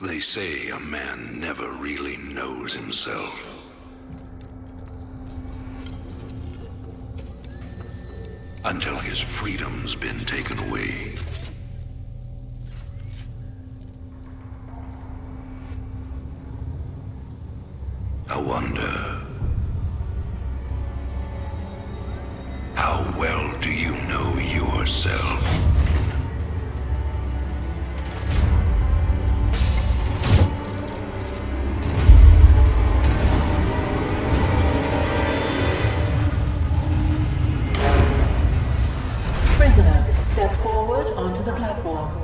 They say a man never really knows himself. Until his freedom's been taken away. I wonder, how well do you know yourself? Prisoners, step forward onto the platform.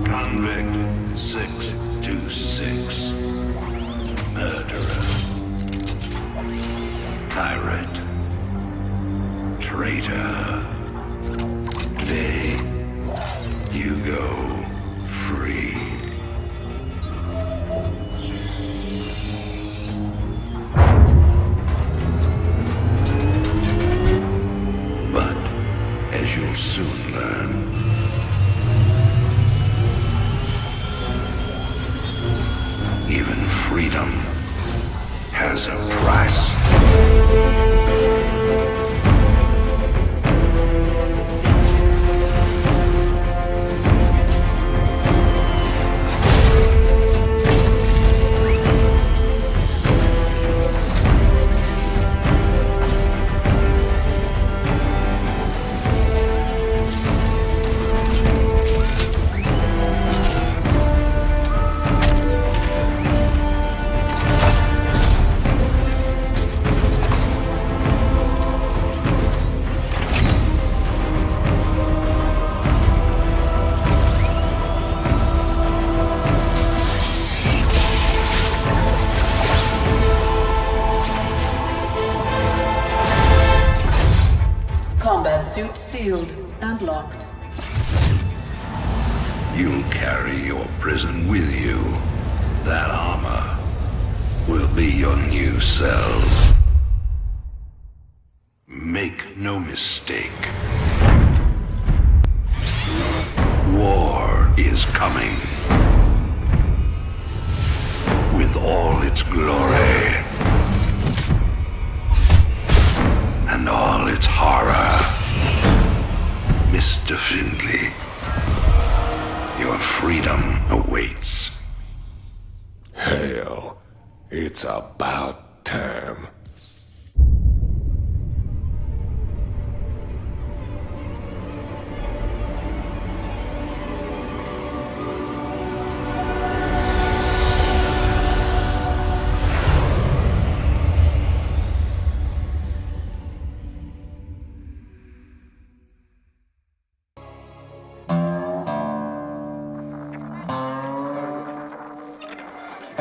Convict 626. Murderer. Pirate. Traitor. Today, you go free. But, as you'll soon learn, even freedom has a price. Combat suit sealed and locked. You'll carry your prison with you. That armor will be your new cell. Make no mistake. War is coming. With all its glory. And all its horror. Mr. Findley, your freedom awaits. Hell, it's about time.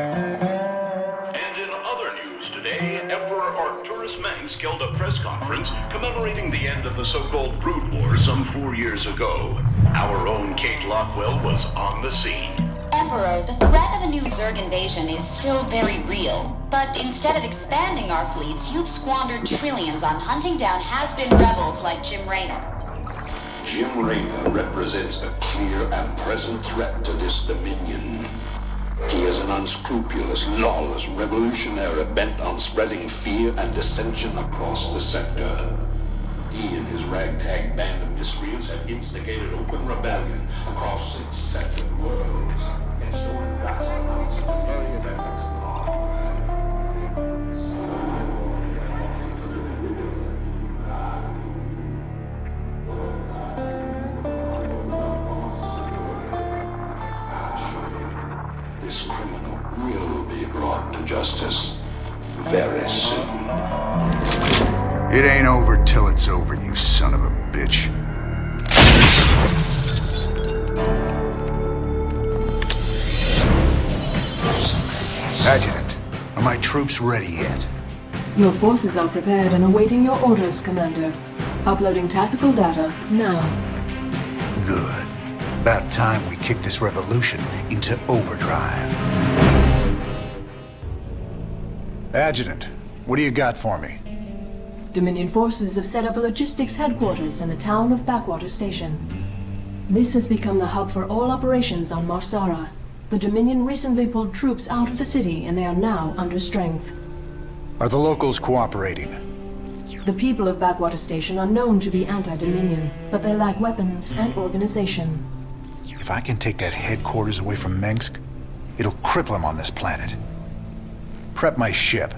And in other news today, Emperor Arcturus Mengsk held a press conference commemorating the end of the so-called Brood War some 4 years ago. Our own Kate Lockwell was on the scene. Emperor, the threat of a new Zerg invasion is still very real. But instead of expanding our fleets, you've squandered trillions on hunting down has-been rebels like Jim Raynor. Jim Raynor represents a clear and present threat to this Dominion. He is an unscrupulous, lawless revolutionary bent on spreading fear and dissension across the sector. He and his ragtag band of miscreants have instigated open rebellion across 6 separate worlds, instilling vast amounts of myriad ethics and law. This criminal will be brought to justice very soon. It ain't over till it's over, you son of a bitch. Adjutant, are my troops ready yet? Your forces are prepared and awaiting your orders, Commander. Uploading tactical data now. Good. About time we kick this revolution into overdrive. Adjutant, what do you got for me? Dominion forces have set up a logistics headquarters in the town of Backwater Station. This has become the hub for all operations on Marsara. The Dominion recently pulled troops out of the city and they are now under strength. Are the locals cooperating? The people of Backwater Station are known to be anti-Dominion, but they lack weapons and organization. If I can take that headquarters away from Mengsk, it'll cripple him on this planet. Prep my ship.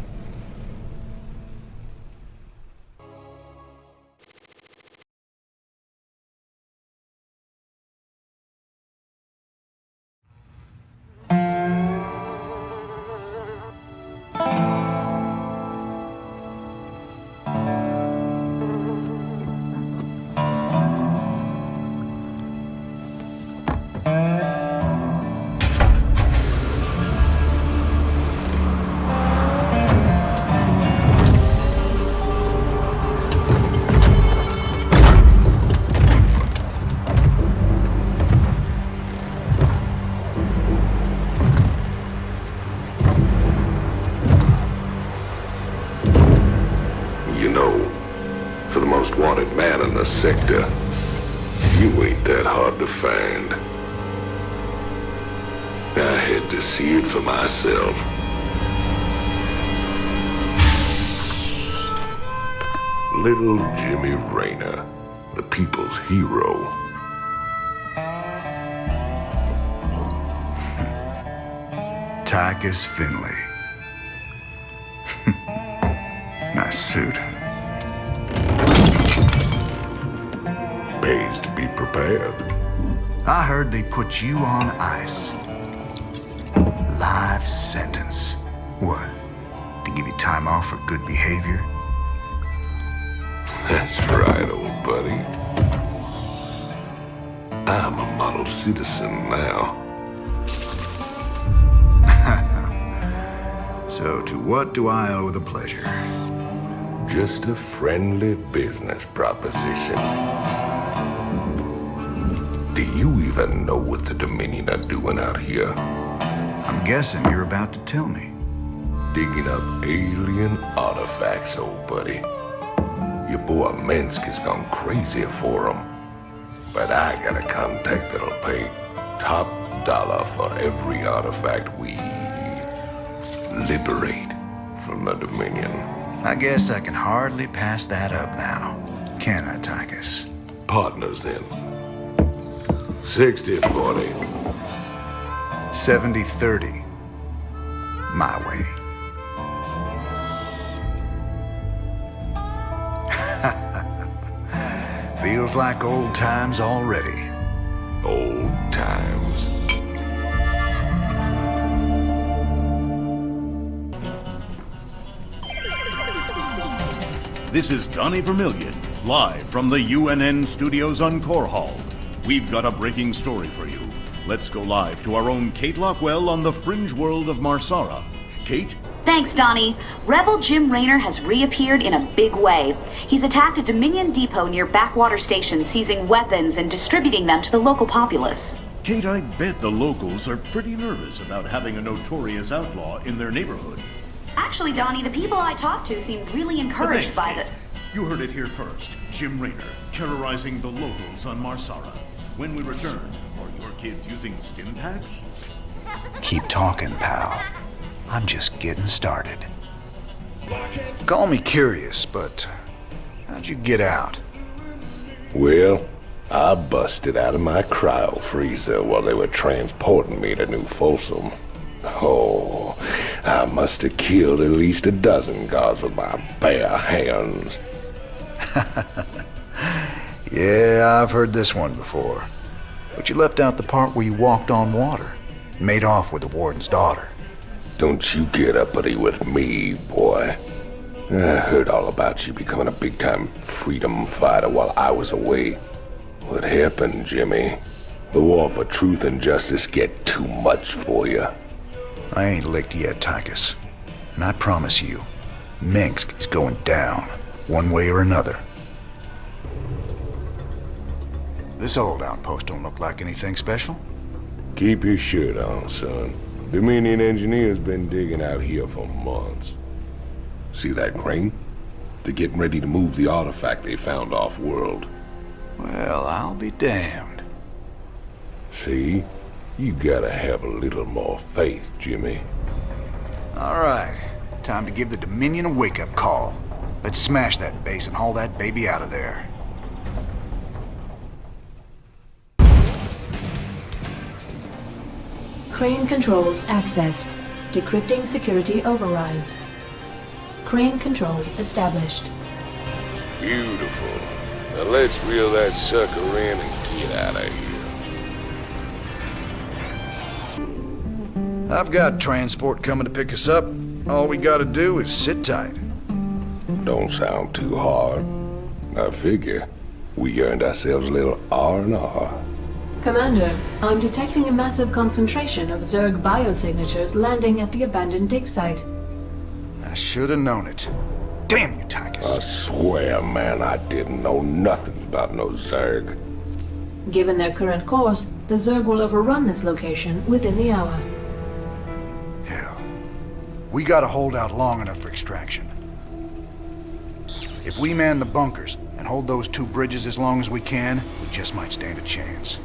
Sector. You ain't that hard to find. I had to see it for myself. Little Jimmy Raynor, the people's hero. Tychus Finley. Nice suit. Pays to be prepared. I heard they put you on ice. Life sentence. What? To give you time off for good behavior? That's right, old buddy. I'm a model citizen now. So to what do I owe the pleasure? Just a friendly business proposition. Do you even know what the Dominion are doing out here? I'm guessing you're about to tell me. Digging up alien artifacts, old buddy. Your boy Mengsk has gone crazy for them. But I got a contact that'll pay top dollar for every artifact we liberate from the Dominion. I guess I can hardly pass that up now. Can I, Tychus? Partners then. 60-40. 70-30. My way. Feels like old times already. Old times. This is Donnie Vermillion, live from the UNN studios on Core Hall. We've got a breaking story for you. Let's go live to our own Kate Lockwell on the fringe world of Marsara. Kate? Thanks, Donnie. Rebel Jim Raynor has reappeared in a big way. He's attacked a Dominion depot near Backwater Station, seizing weapons and distributing them to the local populace. Kate, I bet the locals are pretty nervous about having a notorious outlaw in their neighborhood. Actually, Donnie, the people I talked to seemed really encouraged by Kate. You heard it here first. Jim Raynor, terrorizing the locals on Marsara. When we return, are your kids using stim packs? Keep talking, pal. I'm just getting started. Call me curious, but how'd you get out? Well, I busted out of my cryo freezer while they were transporting me to New Folsom. Oh, I must have killed at least a dozen guards with my bare hands. Yeah, I've heard this one before. But you left out the part where you walked on water. Made off with the warden's daughter. Don't you get uppity with me, boy. I heard all about you becoming a big-time freedom fighter while I was away. What happened, Jimmy? The war for truth and justice get too much for you. I ain't licked yet, Tychus. And I promise you, Mengsk is going down, one way or another. This old outpost don't look like anything special. Keep your shirt on, son. Dominion engineers been digging out here for months. See that crane? They're getting ready to move the artifact they found off-world. Well, I'll be damned. See? You gotta have a little more faith, Jimmy. All right, time to give the Dominion a wake-up call. Let's smash that base and haul that baby out of there. Crane controls accessed. Decrypting security overrides. Crane control established. Beautiful. Now let's reel that sucker in and get out of here. I've got transport coming to pick us up. All we gotta do is sit tight. Don't sound too hard. I figure we earned ourselves a little R&R. Commander, I'm detecting a massive concentration of Zerg biosignatures landing at the abandoned dig site. I should have known it. Damn you, I Tychus. swear, man, I didn't know nothing about no Zerg. Given their current course, the Zerg will overrun this location within the hour. Hell, we gotta hold out long enough for extraction. If we man the bunkers and hold those two bridges as long as we can, we just might stand a chance.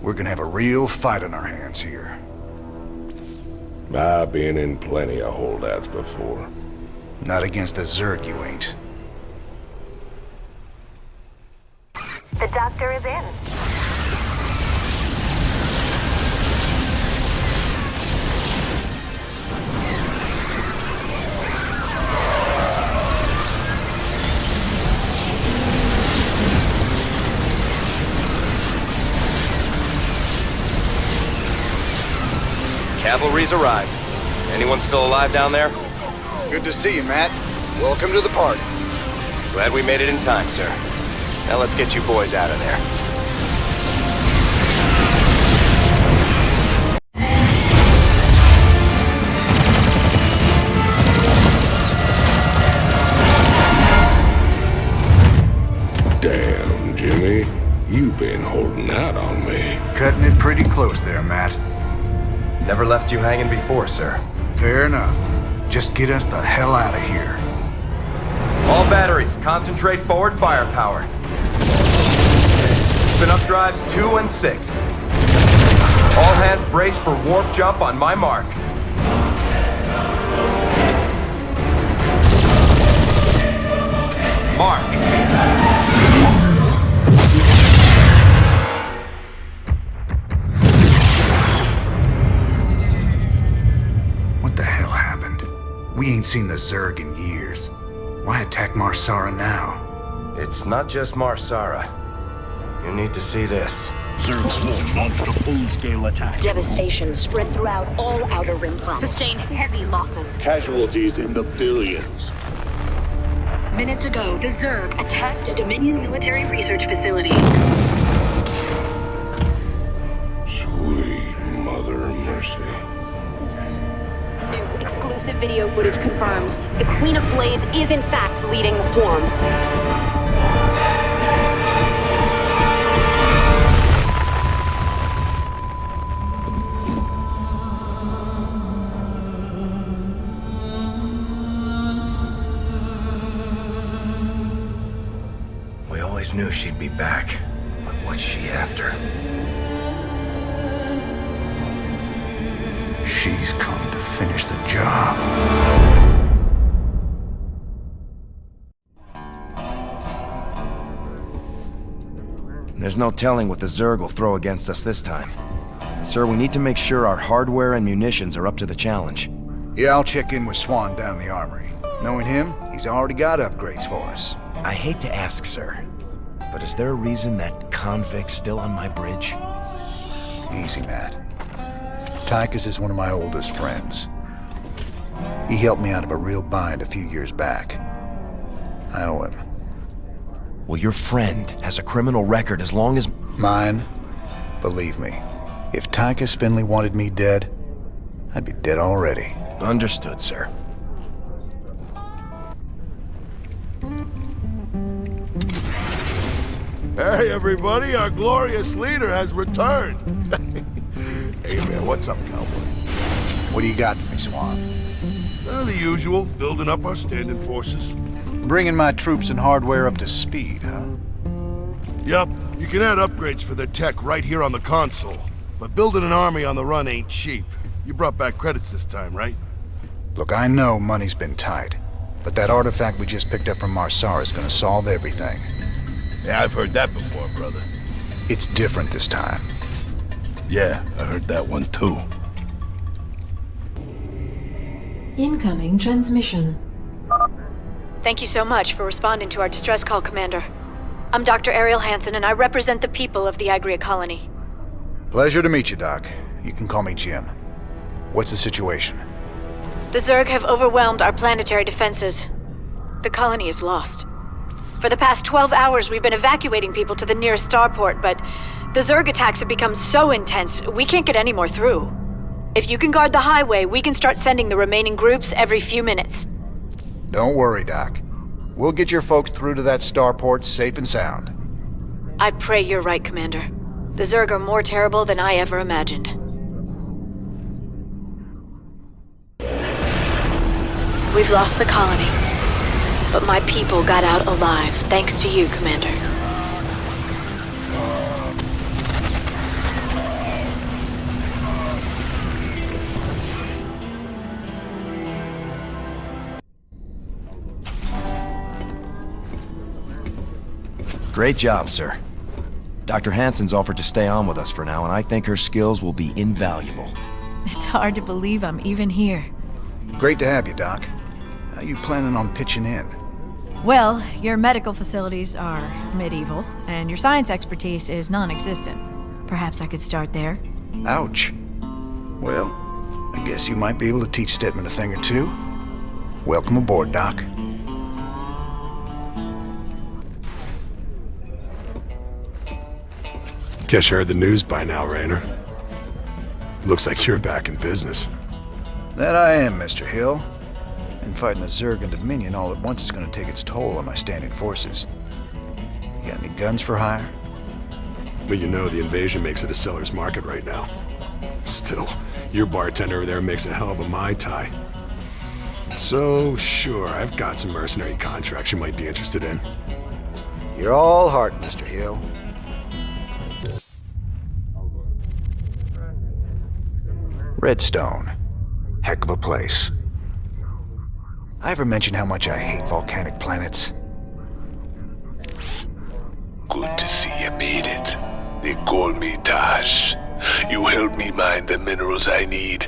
We're gonna have a real fight on our hands here. I've been in plenty of holdouts before. Not against the Zerg, you ain't. The doctor is in. Cavalry's arrived. Anyone still alive down there? Good to see you, Matt. Welcome to the party. Glad we made it in time, sir. Now let's get you boys out of there. Damn, Jimmy. You've been holding out on me. Cutting it pretty close there, Matt. Never left you hanging before, sir. Fair enough. Just get us the hell out of here. All batteries, concentrate forward firepower. Spin up drives 2 and 6. All hands brace for warp jump on my mark. Mark. We ain't seen the Zerg in years. Why attack Marsara now? It's not just Marsara. You need to see this. Zerg Swarm launched a full-scale attack. Devastation spread throughout all Outer Rim planets. Sustained heavy losses. Casualties in the billions. Minutes ago, the Zerg attacked a Dominion military research facility. Sweet Mother of Mercy. New exclusive video footage confirms the Queen of Blades is in fact leading the swarm. We always knew she'd be back, but what's she after? She's come to finish the job. There's no telling what the Zerg will throw against us this time. Sir, we need to make sure our hardware and munitions are up to the challenge. Yeah, I'll check in with Swan down the armory. Knowing him, he's already got upgrades for us. I hate to ask, sir, but is there a reason that convict's still on my bridge? Easy, Matt. Tychus is one of my oldest friends. He helped me out of a real bind a few years back. I owe him. Well, your friend has a criminal record as long as... Mine? Believe me, If Tychus Finley wanted me dead, I'd be dead already. Understood, sir. Hey, everybody, our glorious leader has returned. Hey, man, what's up, cowboy? What do you got for me, Swan? The usual, building up our standing forces. Bringing my troops and hardware up to speed, huh? Yup, you can add upgrades for their tech right here on the console. But building an army on the run ain't cheap. You brought back credits this time, right? Look, I know money's been tight, but that artifact we just picked up from Marsara is gonna solve everything. Yeah, I've heard that before, brother. It's different this time. Yeah, I heard that one too. Incoming transmission. Thank you so much for responding to our distress call, Commander. I'm Dr. Ariel Hansen, and I represent the people of the Agria colony. Pleasure to meet you, Doc. You can call me Jim. What's the situation? The Zerg have overwhelmed our planetary defenses. The colony is lost. For the past 12 hours, we've been evacuating people to the nearest starport, but the Zerg attacks have become so intense, we can't get any more through. If you can guard the highway, we can start sending the remaining groups every few minutes. Don't worry, Doc. We'll get your folks through to that starport safe and sound. I pray you're right, Commander. The Zerg are more terrible than I ever imagined. We've lost the colony. But my people got out alive, thanks to you, Commander. Great job, sir. Dr. Hansen's offered to stay on with us for now, and I think her skills will be invaluable. It's hard to believe I'm even here. Great to have you, Doc. How you planning on pitching in? Well, your medical facilities are medieval, and your science expertise is non-existent. Perhaps I could start there. Ouch. Well, I guess you might be able to teach Stedman a thing or two. Welcome aboard, Doc. Guess you heard the news by now, Raynor. Looks like you're back in business. That I am, Mr. Hill. And fighting the Zerg and Dominion all at once is going to take its toll on my standing forces. You got any guns for hire? But you know the invasion makes it a seller's market right now. Still, your bartender over there makes a hell of a Mai Tai. So, sure, I've got some mercenary contracts you might be interested in. You're all heart, Mr. Hill. Redstone. Heck of a place. I ever mention how much I hate volcanic planets? Good to see you made it. They call me Taj. You help me mine the minerals I need,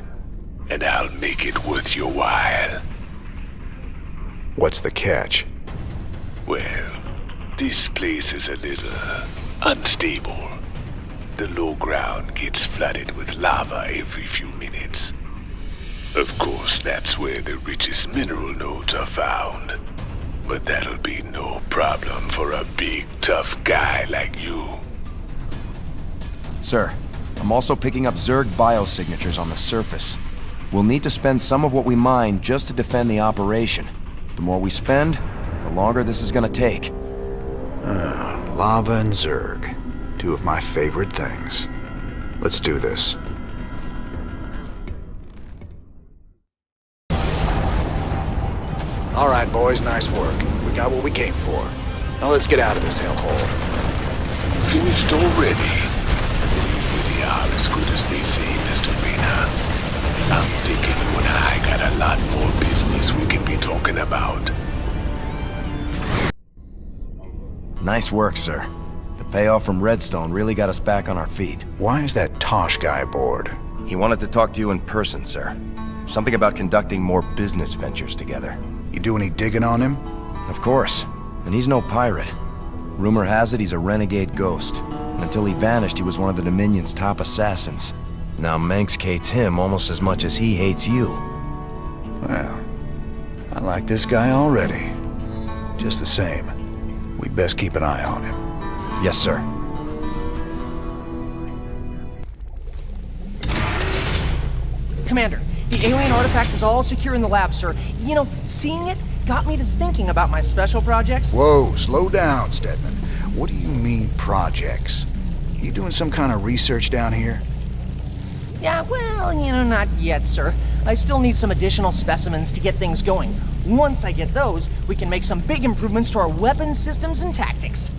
and I'll make it worth your while. What's the catch? Well, this place is a little unstable. The low ground gets flooded with lava every few minutes. Of course, that's where the richest mineral nodes are found. But that'll be no problem for a big, tough guy like you. Sir, I'm also picking up Zerg biosignatures on the surface. We'll need to spend some of what we mine just to defend the operation. The more we spend, the longer this is gonna take. Lava and Zerg. Two of my favorite things. Let's do this. All right, boys, nice work. We got what we came for. Now let's get out of this hellhole. Finished already? We are as good as they say, Mr. Raynor. I'm thinking you and I got a lot more business we can be talking about. Nice work, sir. The payoff from Redstone really got us back on our feet. Why is that Tosh guy aboard? He wanted to talk to you in person, sir. Something about conducting more business ventures together. You do any digging on him? Of course. And he's no pirate. Rumor has it he's a renegade ghost. And until he vanished, he was one of the Dominion's top assassins. Now Mengsk hates him almost as much as he hates you. Well, I like this guy already. Just the same, we'd best keep an eye on him. Yes, sir. Commander, the alien artifact is all secure in the lab, sir. You know, seeing it got me to thinking about my special projects. Whoa, slow down, Stedman. What do you mean, projects? You doing some kind of research down here? Yeah, well, you know, not yet, sir. I still need some additional specimens to get things going. Once I get those, we can make some big improvements to our weapon systems and tactics.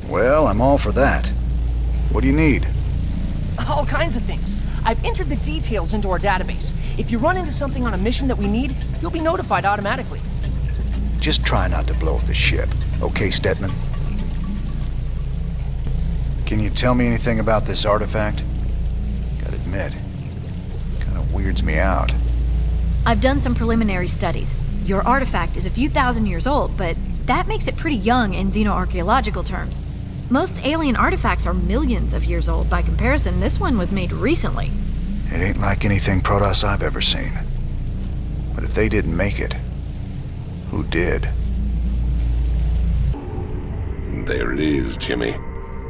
Well, I'm all for that. What do you need? All kinds of things. I've entered the details into our database. If you run into something on a mission that we need, you'll be notified automatically. Just try not to blow up the ship, okay, Stedman? Can you tell me anything about this artifact? Gotta admit, kind of weirds me out. I've done some preliminary studies. Your artifact is a few thousand years old, but that makes it pretty young in xenoarchaeological terms. Most alien artifacts are millions of years old. By comparison, this one was made recently. It ain't like anything Protoss I've ever seen. But if they didn't make it, who did? There it is, Jimmy.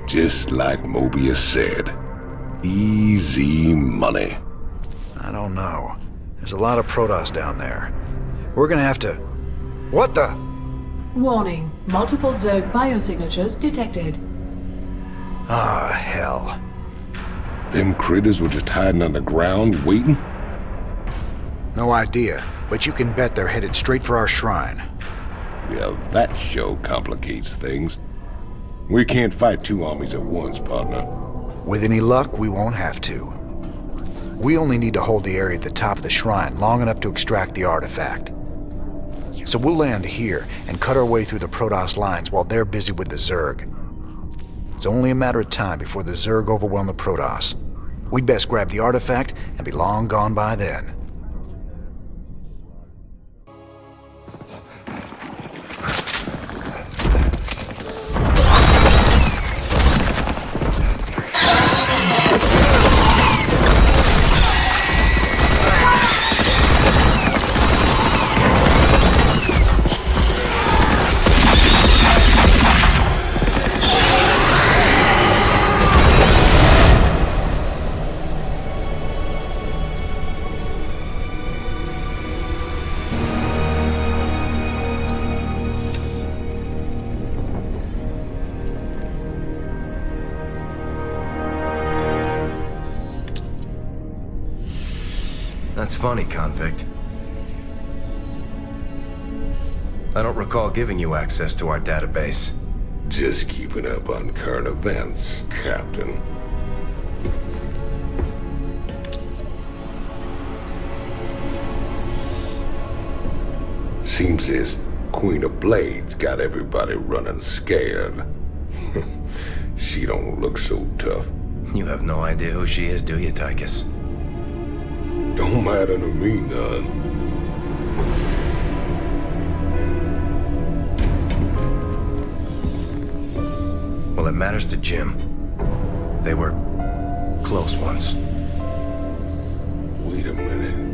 Just like Mobius said. Easy money. I don't know. There's a lot of Protoss down there. We're gonna have to... What the? Warning. Multiple Zerg biosignatures detected. Ah, hell. Them critters were just hiding underground, waiting? No idea, but you can bet they're headed straight for our shrine. Well, that show complicates things. We can't fight two armies at once, partner. With any luck, we won't have to. We only need to hold the area at the top of the shrine long enough to extract the artifact. So we'll land here and cut our way through the Protoss lines while they're busy with the Zerg. It's only a matter of time before the Zerg overwhelm the Protoss. We'd best grab the artifact and be long gone by then. That's funny, convict. I don't recall giving you access to our database. Just keeping up on current events, Captain. Seems this Queen of Blades got everybody running scared. She don't look so tough. You have no idea who she is, do you, Tychus? Don't matter to me none. Well, it matters to Jim. They were close once. Wait a minute.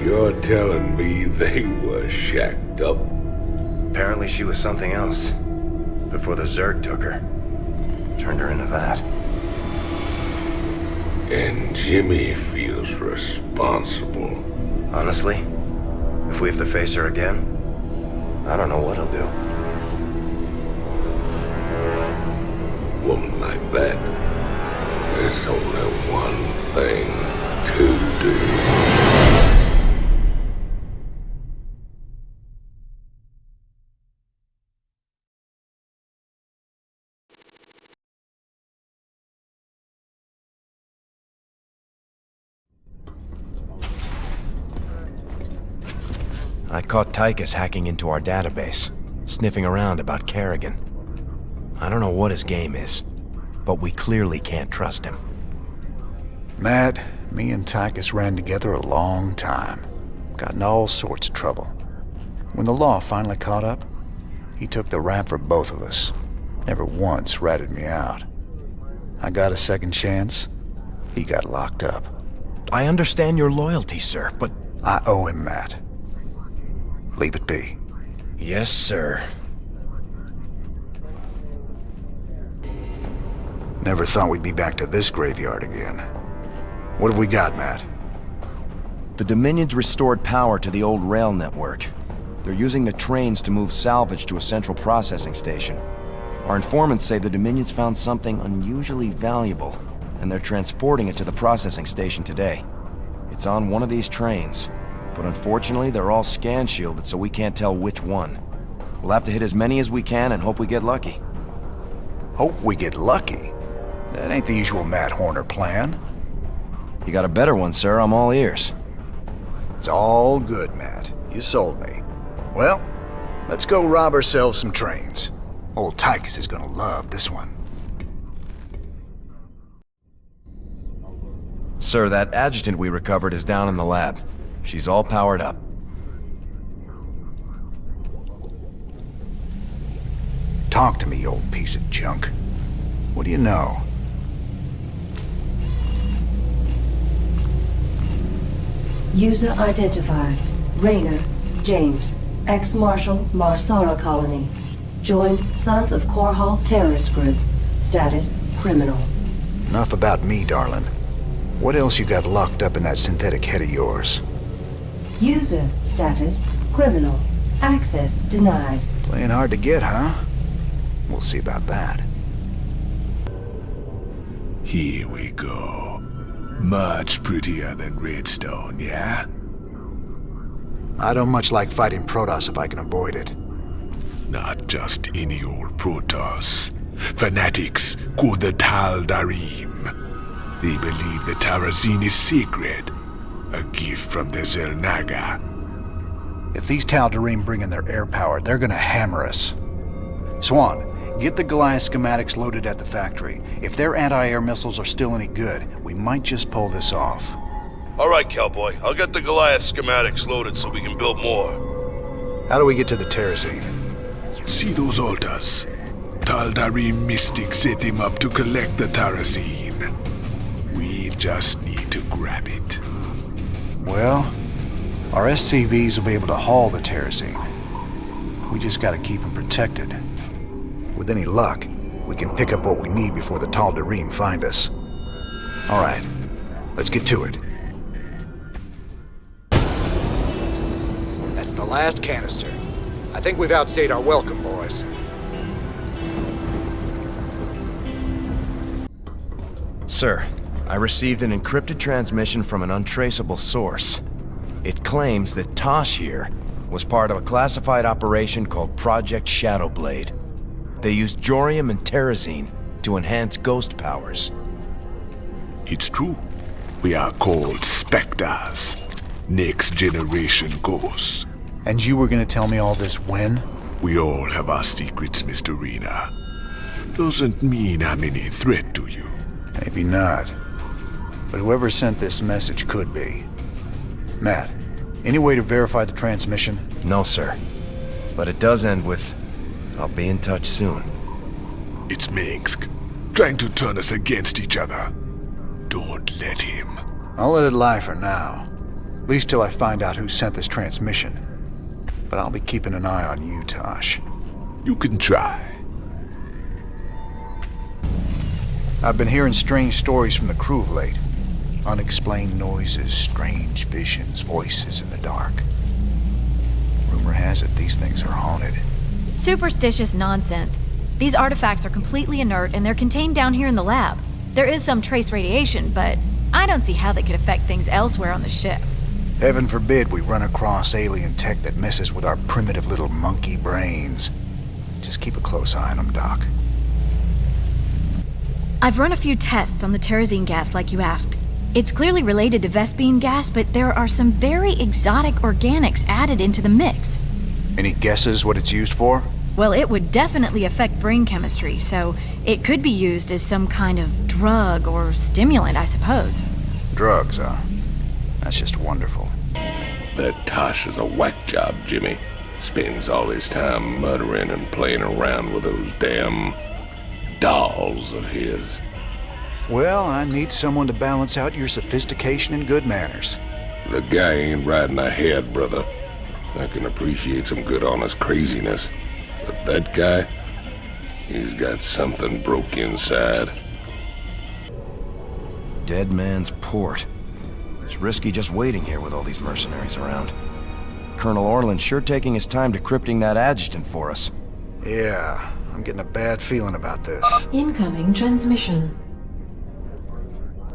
You're telling me they were shacked up? Apparently she was something else. Before the Zerg took her. Turned her into that. And Jimmy feels responsible. Honestly, if we have to face her again, I don't know what he'll do. Woman like that, there's only one thing to do. I caught Tychus hacking into our database, sniffing around about Kerrigan. I don't know what his game is, but we clearly can't trust him. Matt, me and Tychus ran together a long time. Got in all sorts of trouble. When the law finally caught up, he took the rap for both of us. Never once ratted me out. I got a second chance. He got locked up. I understand your loyalty, sir, but... I owe him, Matt. Leave it be. Yes, sir. Never thought we'd be back to this graveyard again. What have we got, Matt? The Dominion's restored power to the old rail network. They're using the trains to move salvage to a central processing station. Our informants say the Dominion's found something unusually valuable, and they're transporting it to the processing station today. It's on one of these trains, but unfortunately they're all scan shielded, so we can't tell which one. We'll have to hit as many as we can and hope we get lucky. Hope we get lucky? That ain't the usual Matt Horner plan. You got a better one, sir. I'm all ears. It's all good, Matt. You sold me. Well, let's go rob ourselves some trains. Old Tychus is gonna love this one. Sir, that adjutant we recovered is down in the lab. She's all powered up. Talk to me, you old piece of junk. What do you know? User identified. Raynor, James. Ex-Marshal, Marsara Colony. Joined Sons of Korhal Terrorist Group. Status, criminal. Enough about me, darling. What else you got locked up in that synthetic head of yours? User status, criminal. Access denied. Playing hard to get, huh? We'll see about that. Here we go. Much prettier than Redstone, yeah? I don't much like fighting Protoss if I can avoid it. Not just any old Protoss. Fanatics called the Tal'Darim. They believe the Terrazine is sacred. A gift from the Xel'Naga. If these Tal'Darim bring in their air power, they're gonna hammer us. Swan, get the Goliath schematics loaded at the factory. If their anti-air missiles are still any good, we might just pull this off. All right, cowboy. I'll get the Goliath schematics loaded so we can build more. How do we get to the Terrazine? See those altars? Tal'Darim mystics set them up to collect the Terrazine. We just need to grab it. Well, our SCVs will be able to haul the Terrazine. We just gotta keep them protected. With any luck, we can pick up what we need before the Tal'Darim find us. All right, let's get to it. That's the last canister. I think we've outstayed our welcome, boys. Sir, I received an encrypted transmission from an untraceable source. It claims that Tosh here was part of a classified operation called Project Shadowblade. They used Jorium and Terrazine to enhance ghost powers. It's true. We are called Spectres. Next generation ghosts. And you were gonna tell me all this when? We all have our secrets, Mr. Raynor. Doesn't mean I'm any threat to you. Maybe not. But whoever sent this message could be. Matt, any way to verify the transmission? No, sir. But it does end with, I'll be in touch soon. It's Mengsk, trying to turn us against each other. Don't let him. I'll let it lie for now. At least till I find out who sent this transmission. But I'll be keeping an eye on you, Tosh. You can try. I've been hearing strange stories from the crew of late. Unexplained noises, strange visions, voices in the dark. Rumor has it these things are haunted. Superstitious nonsense. These artifacts are completely inert and they're contained down here in the lab. There is some trace radiation, but I don't see how they could affect things elsewhere on the ship. Heaven forbid we run across alien tech that messes with our primitive little monkey brains. Just keep a close eye on them, Doc. I've run a few tests on the Terrazine gas like you asked. It's clearly related to Vespene gas, but there are some very exotic organics added into the mix. Any guesses what it's used for? Well, it would definitely affect brain chemistry, so it could be used as some kind of drug or stimulant, I suppose. Drugs, huh? That's just wonderful. That Tosh is a whack job, Jimmy. Spends all his time muttering and playing around with those damn dolls of his. Well, I need someone to balance out your sophistication and good manners. The guy ain't riding ahead, brother. I can appreciate some good honest craziness. But that guy, he's got something broke inside. dead man's port. It's risky just waiting here with all these mercenaries around. Colonel Orland's sure taking his time decrypting that adjutant for us. Yeah, I'm getting a bad feeling about this. Incoming transmission.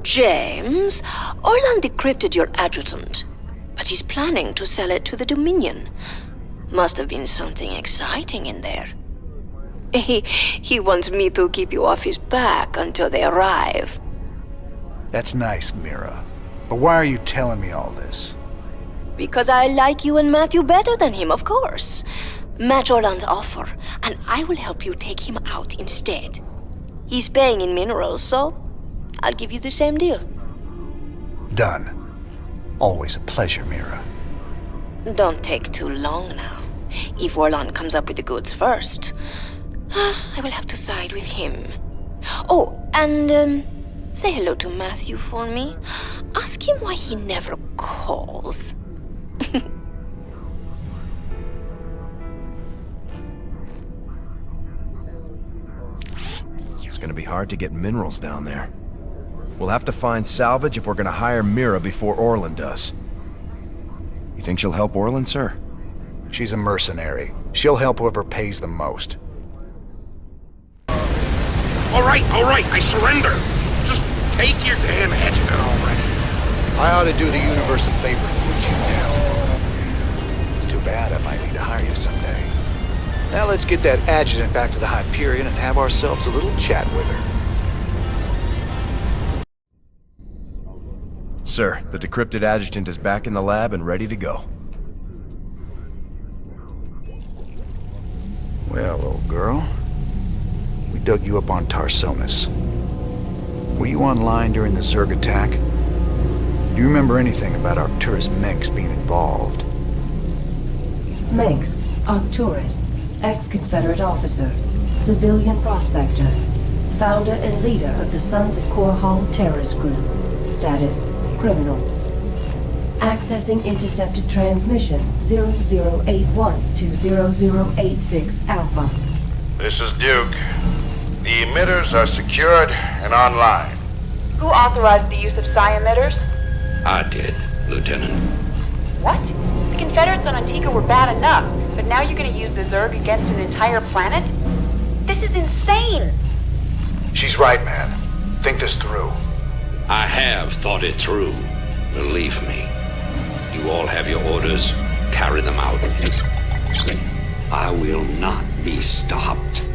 James, Orland decrypted your adjutant, but he's planning to sell it to the Dominion. Must have been something exciting in there. He wants me to keep you off his back until they arrive. That's nice, Mira. But why are you telling me all this? Because I like you and Matthew better than him, of course. Match Orland's offer, and I will help you take him out instead. He's paying in minerals, so I'll give you the same deal. Done. Always a pleasure, Mira. Don't take too long now. If Orland comes up with the goods first, I will have to side with him. Oh, and say hello to Matthew for me. Ask him why he never calls. It's gonna be hard to get minerals down there. We'll have to find salvage if we're gonna hire Mira before Orland does. You think she'll help Orland, sir? She's a mercenary. She'll help whoever pays the most. All right, I surrender. Just take your damn adjutant already. I ought to do the universe a favor and put you down. It's too bad. I might need to hire you someday. Now let's get that adjutant back to the Hyperion and have ourselves a little chat with her. Sir, the decrypted adjutant is back in the lab and ready to go. Well, old girl, we dug you up on Tarsonis. Were you online during the Zerg attack? Do you remember anything about Arcturus Mengsk being involved? Mengsk, Arcturus, ex-Confederate officer, civilian prospector, founder and leader of the Sons of Korhal terrorist group. Status, criminal. Accessing intercepted transmission 0081 to 0086 Alpha. This is Duke. The emitters are secured and online. Who authorized the use of psi emitters? I did, Lieutenant. What? The Confederates on Antigua were bad enough, but now you're gonna use the Zerg against an entire planet? This is insane! She's right, man. Think this through. I have thought it through. Believe me. You all have your orders. Carry them out. I will not be stopped.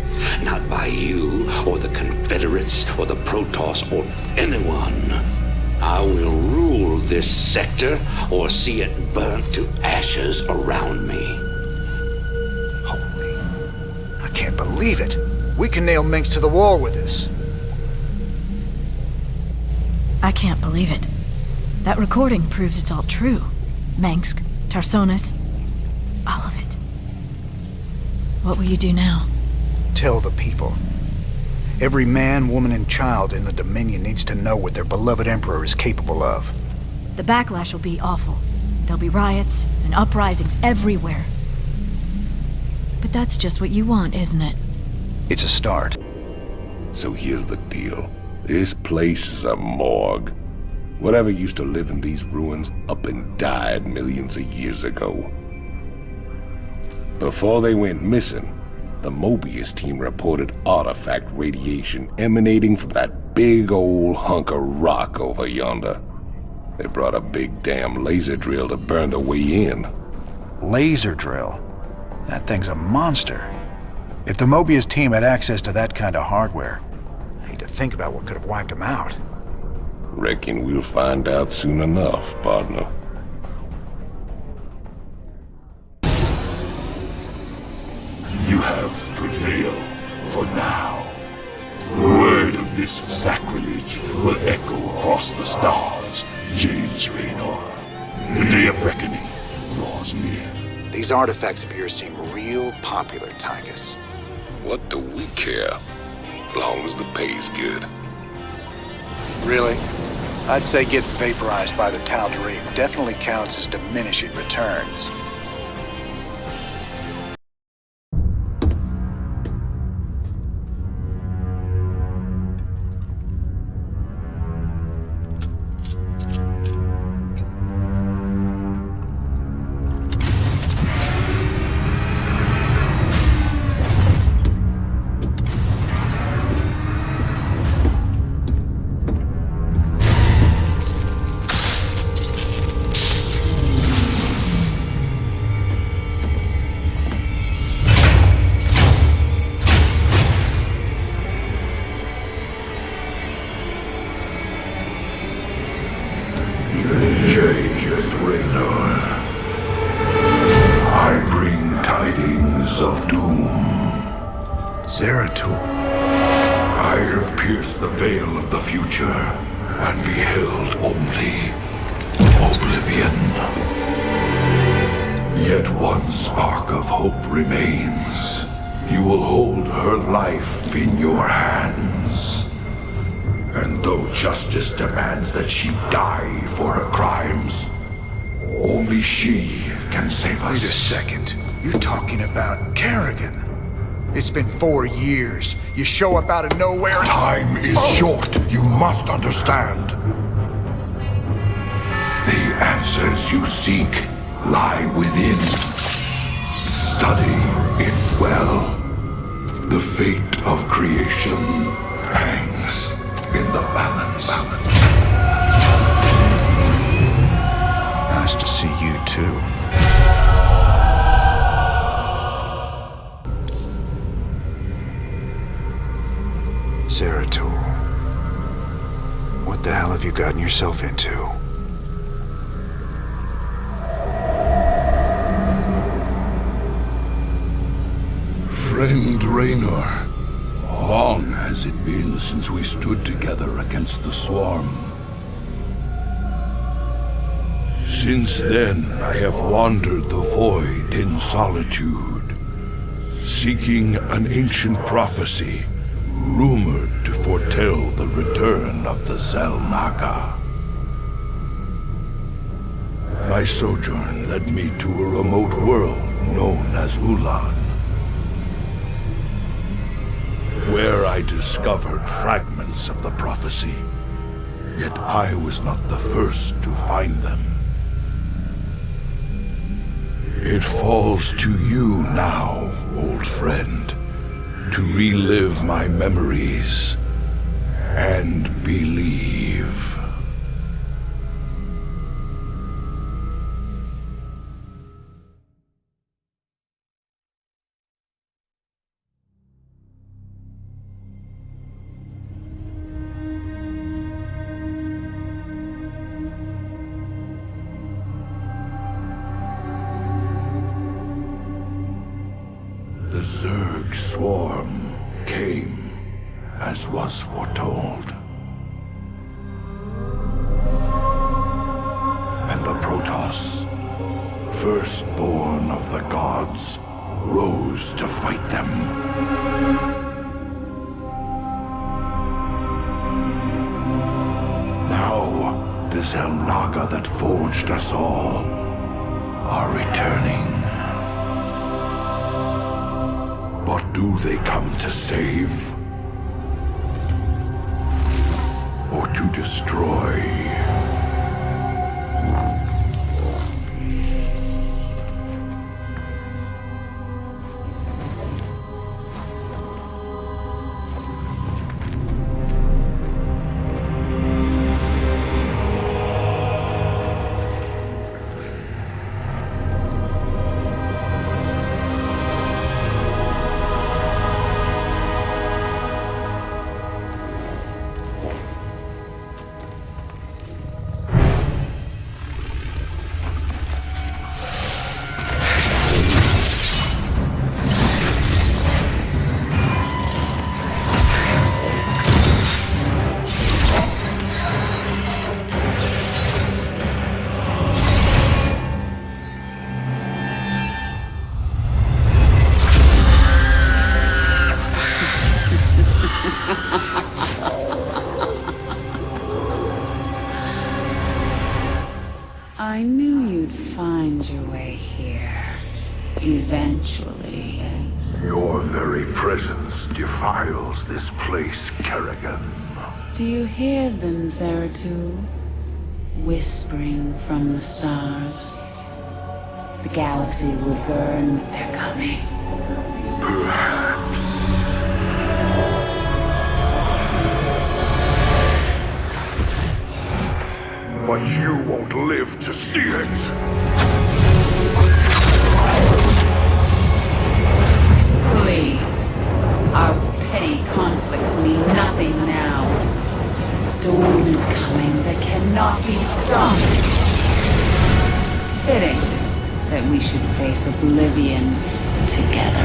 Not by you, or the Confederates, or the Protoss, or anyone. I will rule this sector, or see it burnt to ashes around me. Holy... I can't believe it. We can nail Mengsk to the wall with this. I can't believe it. That recording proves it's all true. Mengsk, Tarsonis, all of it. What will you do now? Tell the people. Every man, woman, and child in the Dominion needs to know what their beloved Emperor is capable of. The backlash will be awful. There'll be riots and uprisings everywhere. But that's just what you want, isn't it? It's a start. So here's the deal. This place is a morgue. Whatever used to live in these ruins up and died millions of years ago. Before they went missing, the Mobius team reported artifact radiation emanating from that big old hunk of rock over yonder. They brought a big damn laser drill to burn the way in. Laser drill? That thing's a monster. If the Mobius team had access to that kind of hardware, I hate to think about what could have wiped them out. Reckon we'll find out soon enough, partner. You have prevailed for now. Word of this sacrilege will echo across the stars, James Raynor. The day of reckoning draws near. These artifacts of yours seem real popular, Tychus. What do we care? As long as the pay's good. Really? I'd say getting vaporized by the Tal'Darim definitely counts as diminishing returns. Arcturus Raynor. I bring tidings of doom. Zeratul. I have pierced the veil of the future and beheld only oblivion. Yet one spark of hope remains. You will hold her life in your hands. And though justice demands that she die for her crimes, only she can save us. Wait a second. You're talking about Kerrigan. It's been 4 years. You show up out of nowhere. Time is short. You must understand. The answers you seek lie within. Study it well. The fate of creation hangs in the balance. Nice to see you too. Zeratul. What the hell have you gotten yourself into? Friend Raynor, long has it been since we stood together against the Swarm. Since then, I have wandered the void in solitude, seeking an ancient prophecy rumored to foretell the return of the Xel'Naga. My sojourn led me to a remote world known as Ulan, where I discovered fragments of the prophecy. Yet I was not the first to find them. It falls to you now, old friend, to relive my memories and believe. The Zerg swarm came as was foretold. And the Protoss, firstborn of the gods, rose to fight them. Now, the Xel'Naga that forged us all are returning. What do they come to save? Or to destroy? I knew you'd find your way here. Eventually. Your very presence defiles this place, Kerrigan. Do you hear them, Zeratul? Whispering from the stars. The galaxy will burn with their coming. Perhaps. But you won't live to see it! Please. Our petty conflicts mean nothing now. The storm is coming that cannot be stopped. Fitting that we should face oblivion together.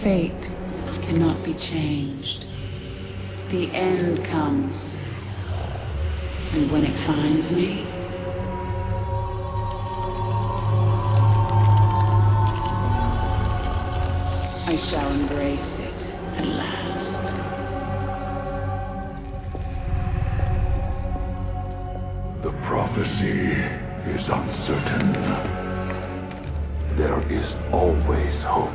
Fate cannot be changed. The end comes. And when it finds me, I shall embrace it at last. The prophecy is uncertain. There is always hope.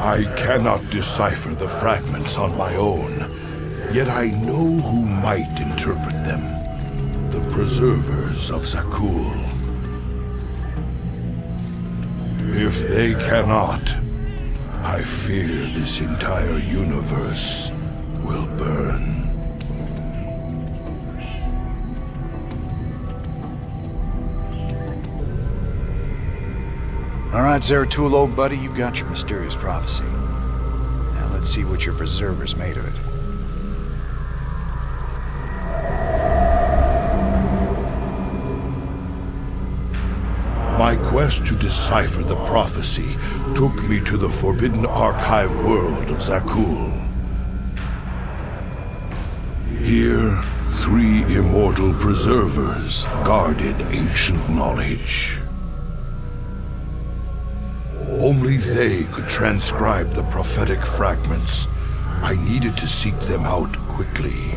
I cannot decipher the fragments on my own, yet I know who might interpret them. The preservers of Zakul. If they cannot, I fear this entire universe will burn. All right, Zeratul, old buddy, you got your mysterious prophecy. Now let's see what your preservers made of it. My quest to decipher the prophecy took me to the forbidden archive world of Zakul. Here, 3 immortal preservers guarded ancient knowledge. Only they could transcribe the prophetic fragments. I needed to seek them out quickly.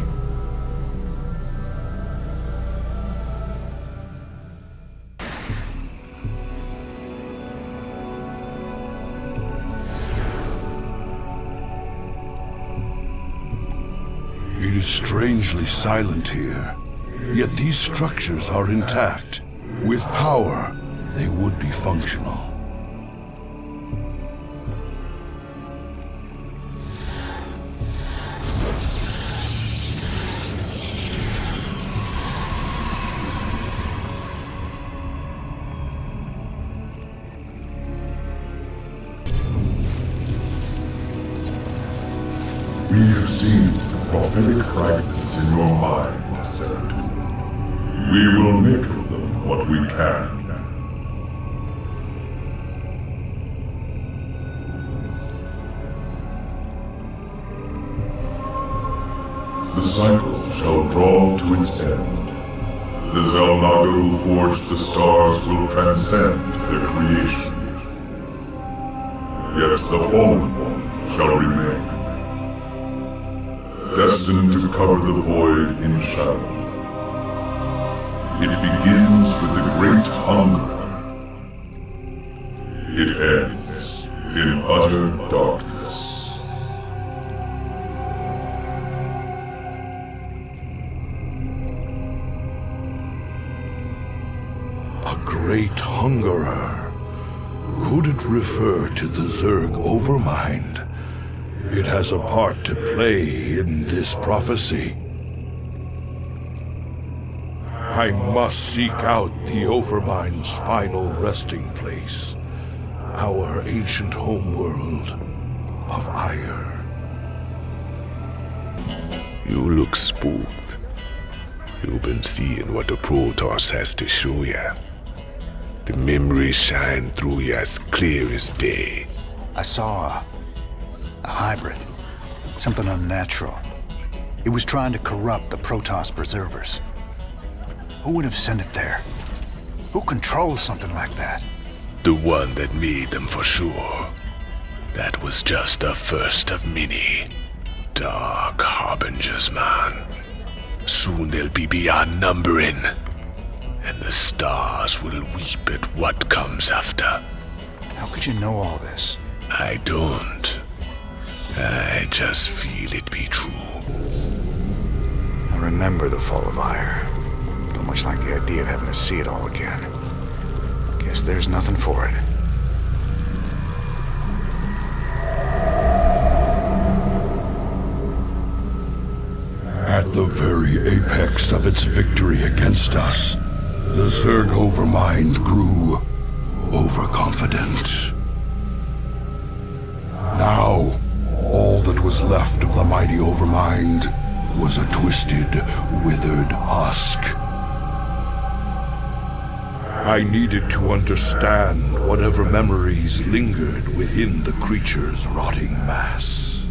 It is strangely silent here, yet these structures are intact. With power, they would be functional. We have seen the prophetic fragments in your mind, Zeratul. We will make of them what we can. The cycle shall draw to its end. The Zelnaga who forged the stars will transcend their creation. Yet the fallen one shall remain, destined to cover the void in shadow. It begins with the great hunger. It ends in utter darkness. A great hungerer. Could it refer to the Zerg Overmind? It has a part to play in this prophecy. I must seek out the Overmind's final resting place. Our ancient homeworld of ire. You look spooked. You've been seeing what the Protoss has to show you. The memories shine through you as clear as day. I saw a hybrid. Something unnatural. It was trying to corrupt the Protoss preservers. Who would have sent it there? Who controls something like that? The one that made them for sure. That was just the first of many. Dark harbingers, man. Soon they'll be beyond numbering. And the stars will weep at what comes after. How could you know all this? I don't. I just feel it be true. I remember the Fall of Ire. Don't much like the idea of having to see it all again. Guess there's nothing for it. At the very apex of its victory against us, the Zerg Overmind grew overconfident. Now, all that was left of the mighty Overmind was a twisted, withered husk. I needed to understand whatever memories lingered within the creature's rotting mass.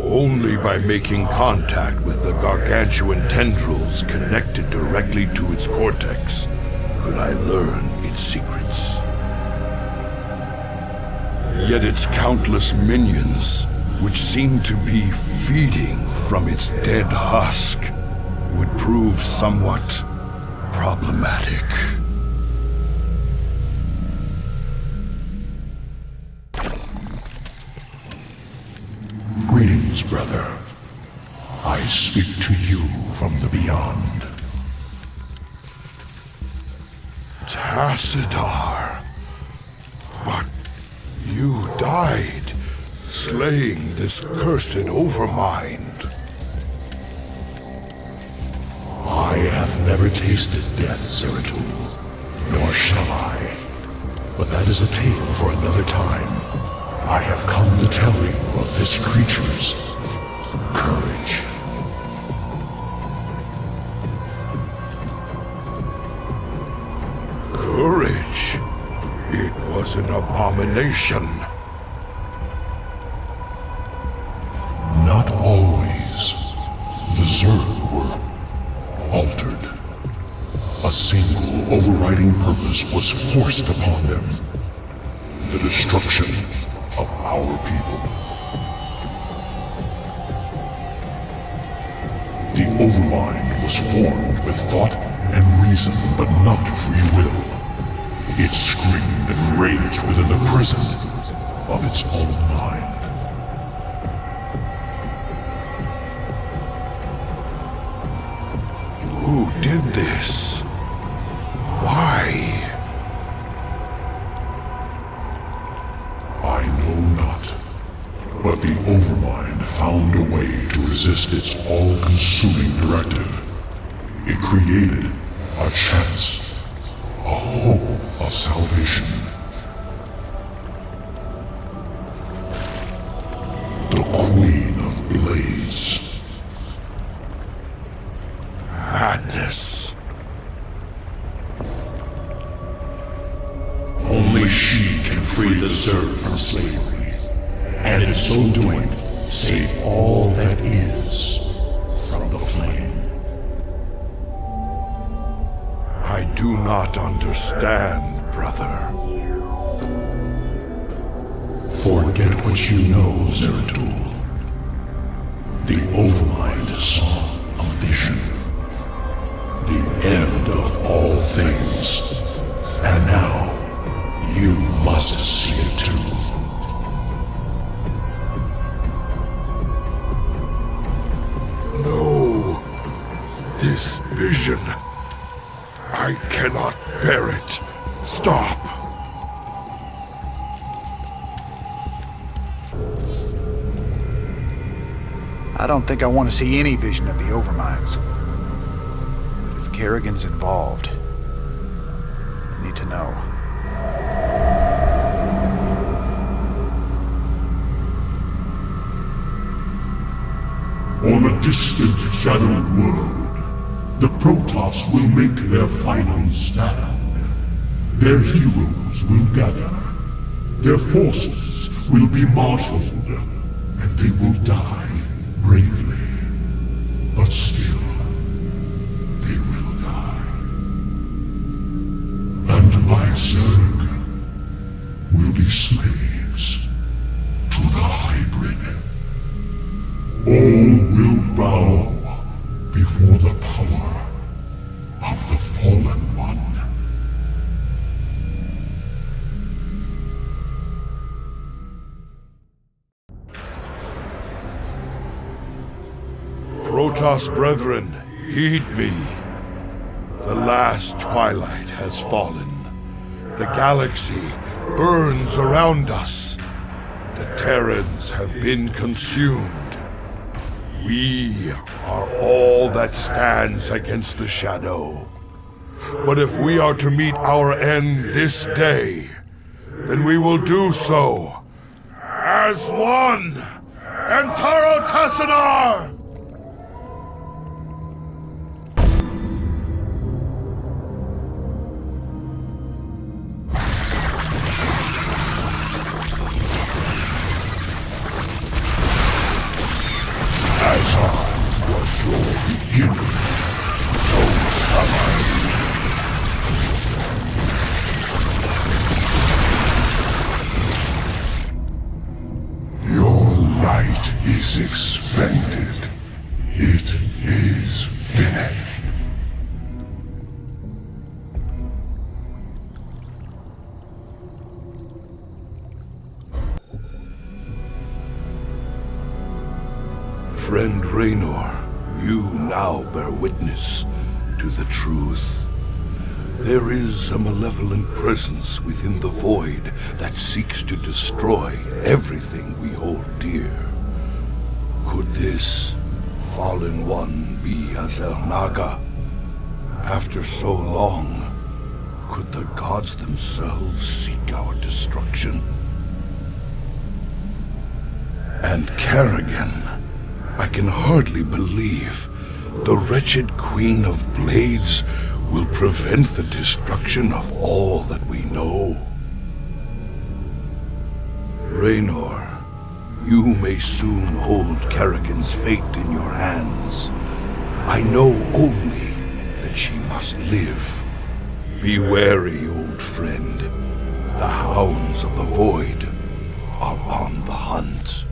Only by making contact with the gargantuan tendrils connected directly to its cortex could I learn its secrets. Yet its countless minions, which seemed to be feeding from its dead husk, would prove somewhat problematic. Greetings, brother. I speak to you from the beyond. Tassadar. But you died, slaying this cursed Overmind. I have never tasted death, Zeratul, nor shall I. But that is a tale for another time. I have come to tell you of this creature's courage. Courage? It was an abomination. Not always. The Zerg were altered. A single overriding purpose was forced upon them. The destruction of our people. The Overmind was formed with thought and reason, but not free will. It screamed and raged within the prison of its own mind. Who did this? Why? I know not, but the Overmind found a way to resist its all-consuming directive. It created a chance, a hope of salvation. The Queen of Blades. Madness. Only she can free the Zerg from slavery, and in so doing, save all that is from the flame. I do not understand, brother. Forget what you know, Zeratul. The Overmind saw a vision. The end of all things. And now, you must see it too. No. This vision. I cannot bear it. Stop. I don't think I want to see any vision of the Overminds. If Kerrigan's involved, I need to know. On a distant, shadowed world, the Protoss will make their final stand. Their heroes will gather. Their forces will be marshaled, and they will die bravely. But still, they will die. And the power of the Fallen One. Protoss brethren, heed me. The last twilight has fallen. The galaxy burns around us. The Terrans have been consumed. We are all that stands against the shadow. But if we are to meet our end this day, then we will do so as one. Entaro Tassadar! As I was your beginning, so shall I. Your light is expended. It is finished. Friend Raynor, you now bear witness to the truth. There is a malevolent presence within the void that seeks to destroy everything we hold dear. Could this fallen one be Azel Naga? After so long, could the gods themselves seek our destruction? And Kerrigan, I can hardly believe the wretched Queen of Blades will prevent the destruction of all that we know. Raynor, you may soon hold Kerrigan's fate in your hands. I know only that she must live. Be wary, old friend. The hounds of the void are on the hunt.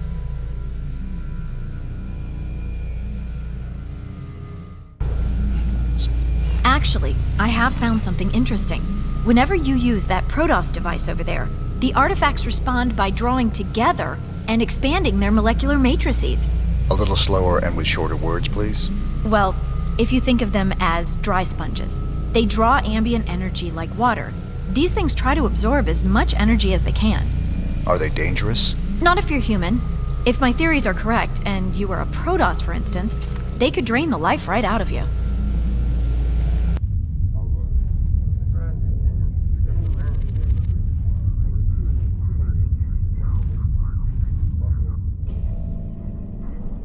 Actually, I have found something interesting. Whenever you use that Protoss device over there, the artifacts respond by drawing together and expanding their molecular matrices. A little slower and with shorter words, please. Well, if you think of them as dry sponges, they draw ambient energy like water. These things try to absorb as much energy as they can. Are they dangerous? Not if you're human. If my theories are correct, and you were a Protoss, for instance, they could drain the life right out of you.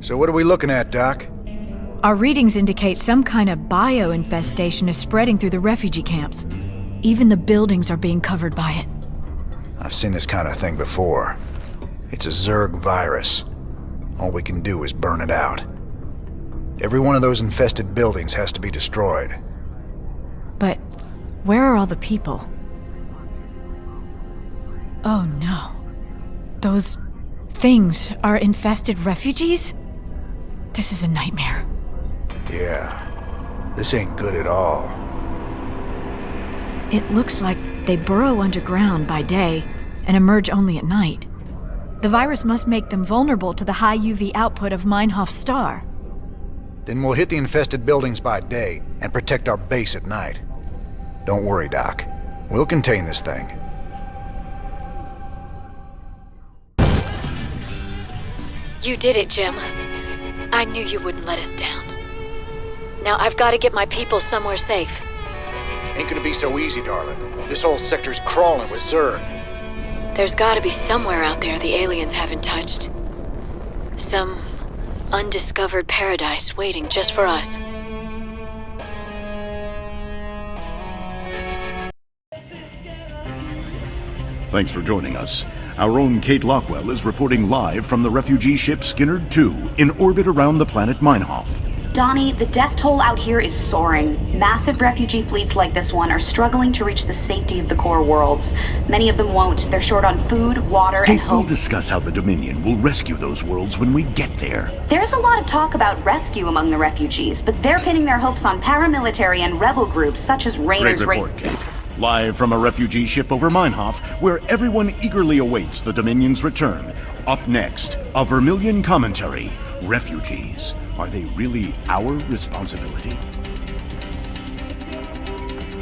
So what are we looking at, Doc? Our readings indicate some kind of bio-infestation is spreading through the refugee camps. Even the buildings are being covered by it. I've seen this kind of thing before. It's a Zerg virus. All we can do is burn it out. Every one of those infested buildings has to be destroyed. But where are all the people? Oh no. Those things are infested refugees? This is a nightmare. Yeah. This ain't good at all. It looks like they burrow underground by day and emerge only at night. The virus must make them vulnerable to the high UV output of Meinhof's star. Then we'll hit the infested buildings by day and protect our base at night. Don't worry, Doc. We'll contain this thing. You did it, Jim. I knew you wouldn't let us down. Now I've got to get my people somewhere safe. Ain't gonna be so easy, darling. This whole sector's crawling with Zerg. There's got to be somewhere out there the aliens haven't touched. Some undiscovered paradise waiting just for us. Thanks for joining us. Our own Kate Lockwell is reporting live from the refugee ship Skinner II in orbit around the planet Meinhof. Donnie, the death toll out here is soaring. Massive refugee fleets like this one are struggling to reach the safety of the core worlds. Many of them won't. They're short on food, water, and hope. We'll discuss how the Dominion will rescue those worlds when we get there. There's a lot of talk about rescue among the refugees, but they're pinning their hopes on paramilitary and rebel groups such as Raynor's... Great report, Kate. Live from a refugee ship over Meinhof, where everyone eagerly awaits the Dominion's return. Up next, a Vermilion commentary. Refugees. Are they really our responsibility?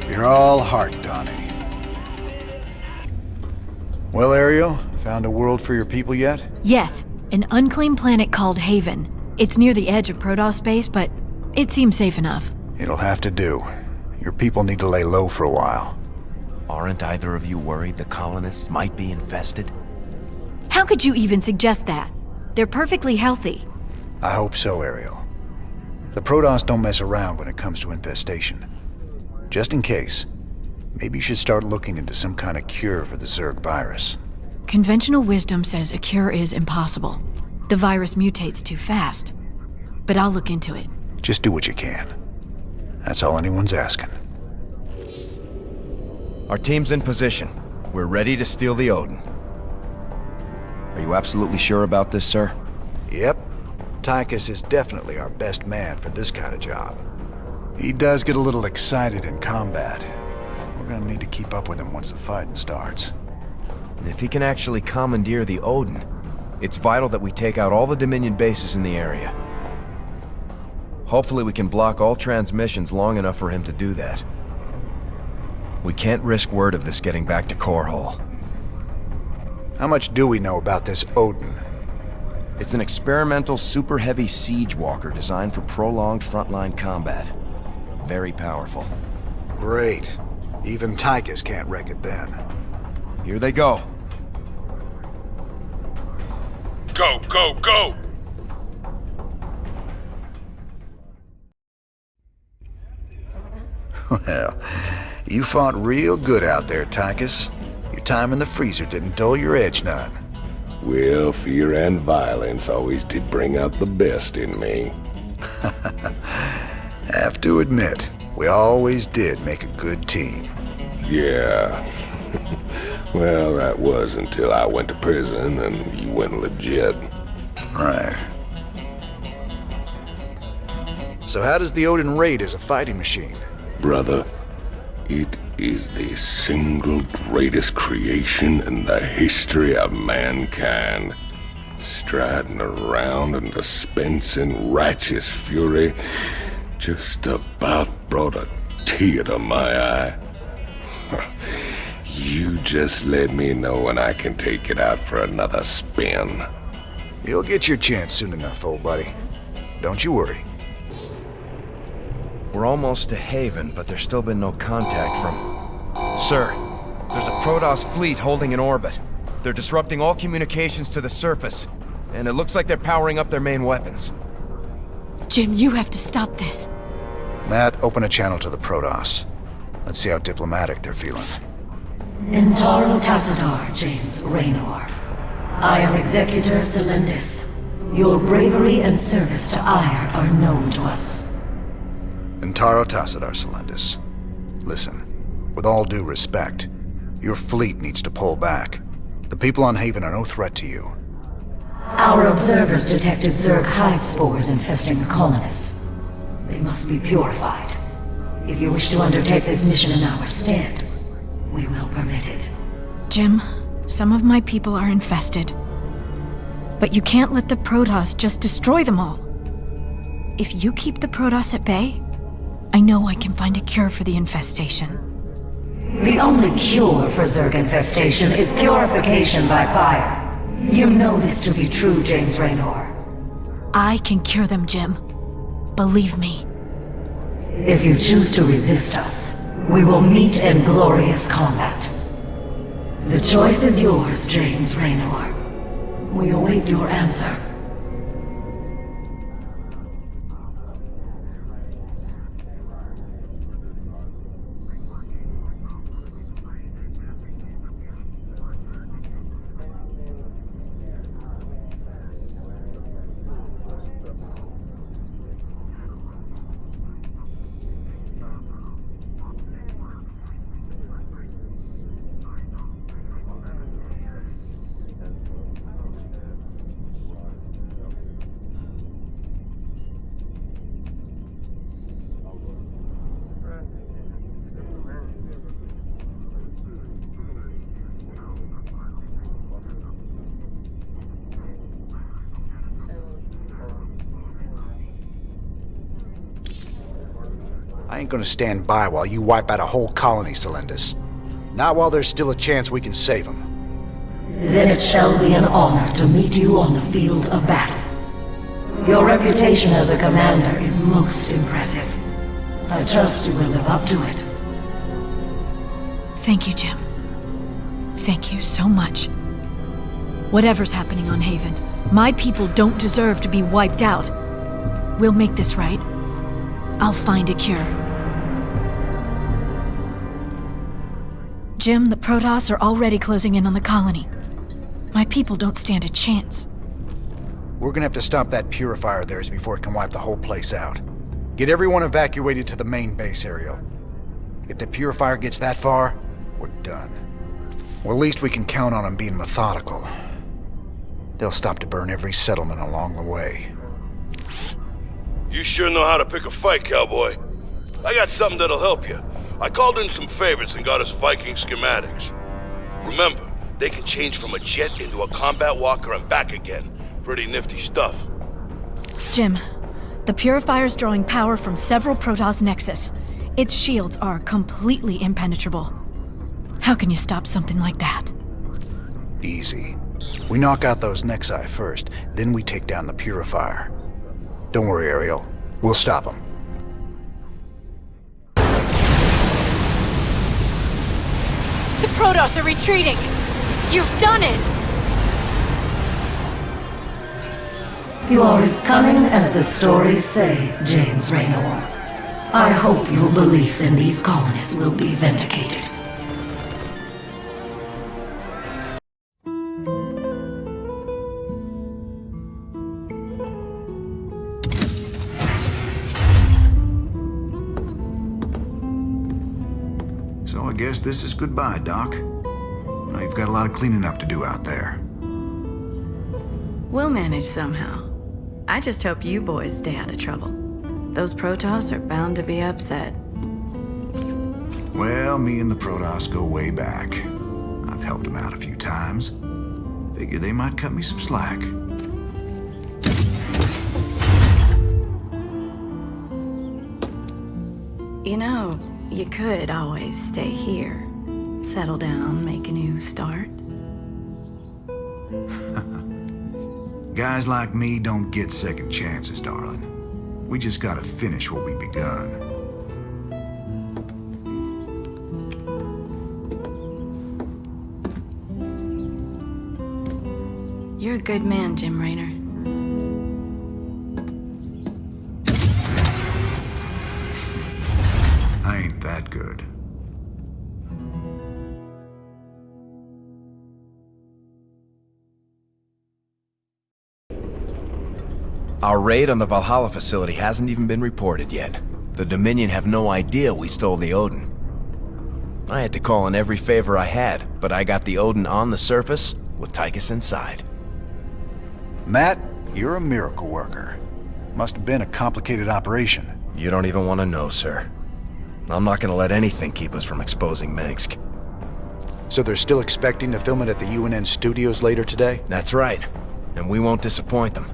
You're all heart, Donnie. Well, Ariel, found a world for your people yet? Yes, an unclaimed planet called Haven. It's near the edge of Protoss space, but it seems safe enough. It'll have to do. Your people need to lay low for a while. Aren't either of you worried the colonists might be infested? How could you even suggest that? They're perfectly healthy. I hope so, Ariel. The Protoss don't mess around when it comes to infestation. Just in case, maybe you should start looking into some kind of cure for the Zerg virus. Conventional wisdom says a cure is impossible. The virus mutates too fast. But I'll look into it. Just do what you can. That's all anyone's asking. Our team's in position. We're ready to steal the Odin. Are you absolutely sure about this, sir? Yep. Tychus is definitely our best man for this kind of job. He does get a little excited in combat. We're gonna need to keep up with him once the fighting starts. If he can actually commandeer the Odin, it's vital that we take out all the Dominion bases in the area. Hopefully we can block all transmissions long enough for him to do that. We can't risk word of this getting back to Core Hall. How much do we know about this Odin? It's an experimental super-heavy siege walker designed for prolonged frontline combat. Very powerful. Great. Even Tychus can't wreck it then. Here they go. Go, go, go! Well, you fought real good out there, Tychus. Your time in the freezer didn't dull your edge none. Well, fear and violence always did bring out the best in me. Have to admit, we always did make a good team. Yeah. Well, that was until I went to prison and you went legit. Right. So how does the Odin rate as a fighting machine? Brother, it is the single greatest creation in the history of mankind. Striding around and dispensing righteous fury just about brought a tear to my eye. You just let me know when I can take it out for another spin. You'll get your chance soon enough, old buddy. Don't you worry. We're almost to Haven, but there's still been no contact from... Sir, there's a Protoss fleet holding in orbit. They're disrupting all communications to the surface, and it looks like they're powering up their main weapons. Jim, you have to stop this. Matt, open a channel to the Protoss. Let's see how diplomatic they're feeling. Intaro Tassadar, James Raynor. I am Executor Celendis. Your bravery and service to Ire are known to us. Intaro Tassadar, Celendis. Listen, with all due respect, your fleet needs to pull back. The people on Haven are no threat to you. Our observers detected Zerg hive spores infesting the colonists. They must be purified. If you wish to undertake this mission in our stead, we will permit it. Jim, some of my people are infested. But you can't let the Protoss just destroy them all. If you keep the Protoss at bay, I know I can find a cure for the infestation. The only cure for Zerg infestation is purification by fire. You know this to be true, James Raynor. I can cure them, Jim. Believe me. If you choose to resist us, we will meet in glorious combat. The choice is yours, James Raynor. We await your answer. I ain't gonna stand by while you wipe out a whole colony, Celendis. Not while there's still a chance we can save them. Then it shall be an honor to meet you on the field of battle. Your reputation as a commander is most impressive. I trust you will live up to it. Thank you, Jim. Thank you so much. Whatever's happening on Haven, my people don't deserve to be wiped out. We'll make this right. I'll find a cure. Jim, the Protoss are already closing in on the colony. My people don't stand a chance. We're gonna have to stop that purifier of theirs before it can wipe the whole place out. Get everyone evacuated to the main base, Ariel. If the purifier gets that far, we're done. Or at least we can count on them being methodical. They'll stop to burn every settlement along the way. You sure know how to pick a fight, cowboy. I got something that'll help you. I called in some favors and got us Viking schematics. Remember, they can change from a jet into a combat walker and back again. Pretty nifty stuff. Jim, the purifier's drawing power from several Protoss nexus. Its shields are completely impenetrable. How can you stop something like that? Easy. We knock out those nexi first, then we take down the purifier. Don't worry, Ariel. We'll stop them. The Protoss are retreating! You've done it! You are as cunning as the stories say, James Raynor. I hope your belief in these colonists will be vindicated. So I guess this is goodbye, Doc. Now you've got a lot of cleaning up to do out there. We'll manage somehow. I just hope you boys stay out of trouble. Those Protoss are bound to be upset. Well, me and the Protoss go way back. I've helped them out a few times. Figure they might cut me some slack. You know, you could always stay here. Settle down, make a new start. Guys like me don't get second chances, darling. We just gotta finish what we've begun. You're a good man, Jim Raynor. I ain't that good. Our raid on the Valhalla facility hasn't even been reported yet. The Dominion have no idea we stole the Odin. I had to call in every favor I had, but I got the Odin on the surface with Tychus inside. Matt, you're a miracle worker. Must have been a complicated operation. You don't even want to know, sir. I'm not gonna let anything keep us from exposing Mengsk. So they're still expecting to film it at the UNN studios later today? That's right. And we won't disappoint them.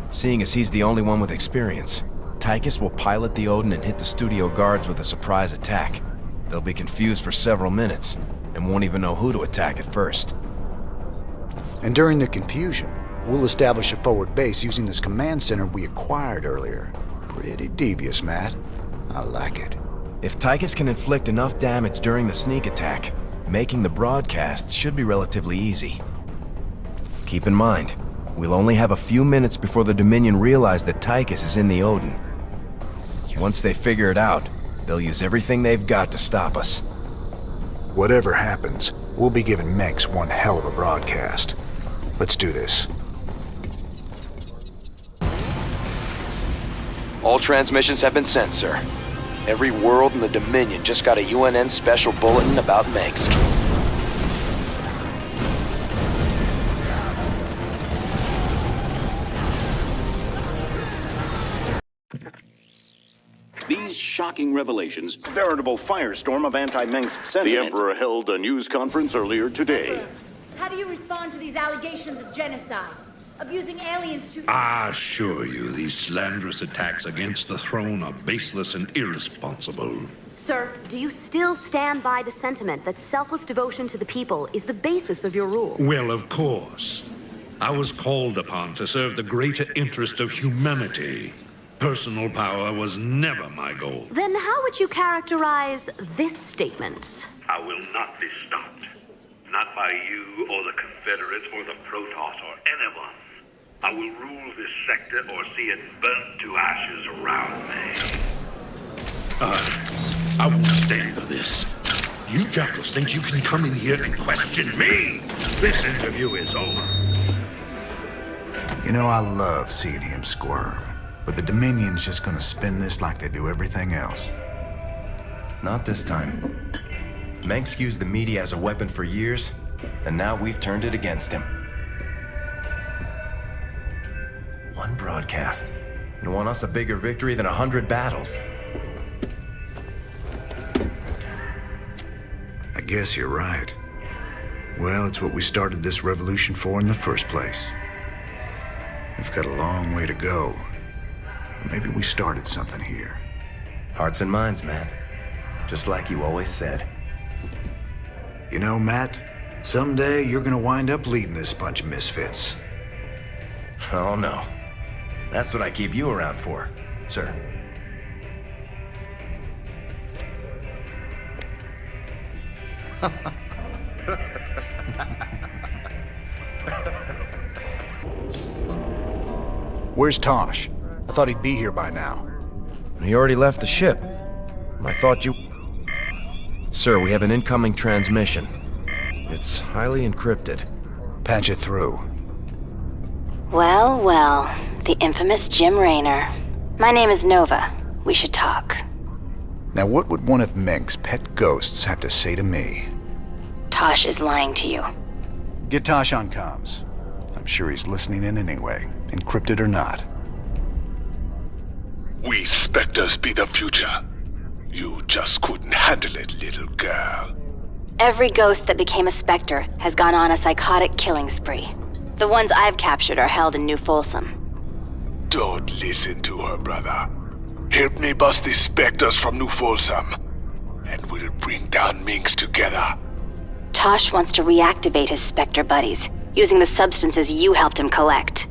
Seeing as he's the only one with experience, Tychus will pilot the Odin and hit the studio guards with a surprise attack. They'll be confused for several minutes, and won't even know who to attack at first. And during the confusion, we'll establish a forward base using this command center we acquired earlier. Pretty devious, Matt. I like it. If Tychus can inflict enough damage during the sneak attack, making the broadcast should be relatively easy. Keep in mind, we'll only have a few minutes before the Dominion realize that Tychus is in the Odin. Once they figure it out, they'll use everything they've got to stop us. Whatever happens, we'll be giving Mengsk one hell of a broadcast. Let's do this. All transmissions have been sent, sir. Every world in the Dominion just got a UNN special bulletin about Mengsk. These shocking revelations, veritable firestorm of anti-Mengsk sentiment. The Emperor held a news conference earlier today. How do you respond to these allegations of genocide? of using aliens to... I assure you, these slanderous attacks against the throne are baseless and irresponsible. Sir, do you still stand by the sentiment that selfless devotion to the people is the basis of your rule? Well, of course. I was called upon to serve the greater interest of humanity. Personal power was never my goal. Then how would you characterize this statement? I will not be stopped. Not by you or the Confederates or the Protoss or anyone. I will rule this sector or see it burnt to ashes around me. I won't stand for this. You jackals think you can come in here and question me? This interview is over. You know, I love seeing him squirm. But the Dominion's just gonna spin this like they do everything else. Not this time. Mengsk used the media as a weapon for years, and now we've turned it against him. One broadcast. And won us a bigger victory than 100 battles. I guess you're right. Well, it's what we started this revolution for in the first place. We've got a long way to go. Maybe we started something here. Hearts and minds, man. Just like you always said. You know, Matt, someday you're gonna wind up leading this bunch of misfits. Oh, no. That's what I keep you around for, sir. Where's Tosh? I thought he'd be here by now. He already left the ship. I thought you... Sir, we have an incoming transmission. It's highly encrypted. Patch it through. Well, well. The infamous Jim Raynor. My name is Nova. We should talk. Now what would one of Mengsk's pet ghosts have to say to me? Tosh is lying to you. Get Tosh on comms. I'm sure he's listening in anyway, encrypted or not. We Spectres be the future. You just couldn't handle it, little girl. Every ghost that became a Spectre has gone on a psychotic killing spree. The ones I've captured are held in New Folsom. Don't listen to her, brother. Help me bust the Spectres from New Folsom, and we'll bring down Mengsk together. Tosh wants to reactivate his Spectre buddies, using the substances you helped him collect.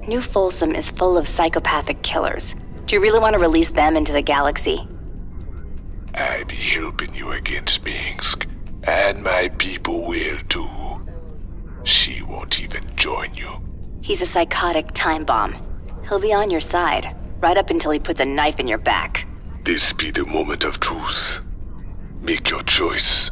New Folsom is full of psychopathic killers. Do you really want to release them into the galaxy? I be helping you against Mengsk, and my people will too. She won't even join you. He's a psychotic time bomb. He'll be on your side, right up until he puts a knife in your back. This be the moment of truth. Make your choice.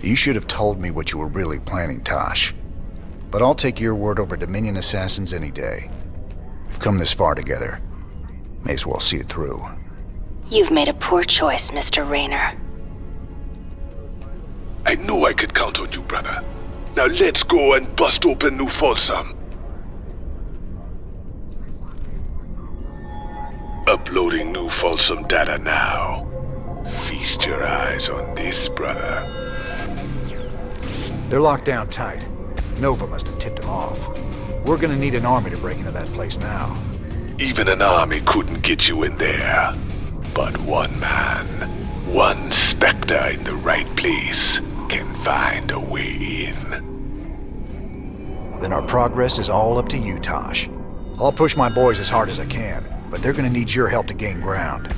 You should have told me what you were really planning, Tosh. But I'll take your word over Dominion assassins any day. We've come this far together. May as well see it through. You've made a poor choice, Mr. Raynor. I knew I could count on you, brother. Now let's go and bust open New Folsom. Uploading New Folsom data now. Feast your eyes on this, brother. They're locked down tight. Nova must have tipped them off. We're gonna need an army to break into that place now. Even an army couldn't get you in there. But one man, one Spectre in the right place, can find a way in. Then our progress is all up to you, Tosh. I'll push my boys as hard as I can, but they're gonna need your help to gain ground.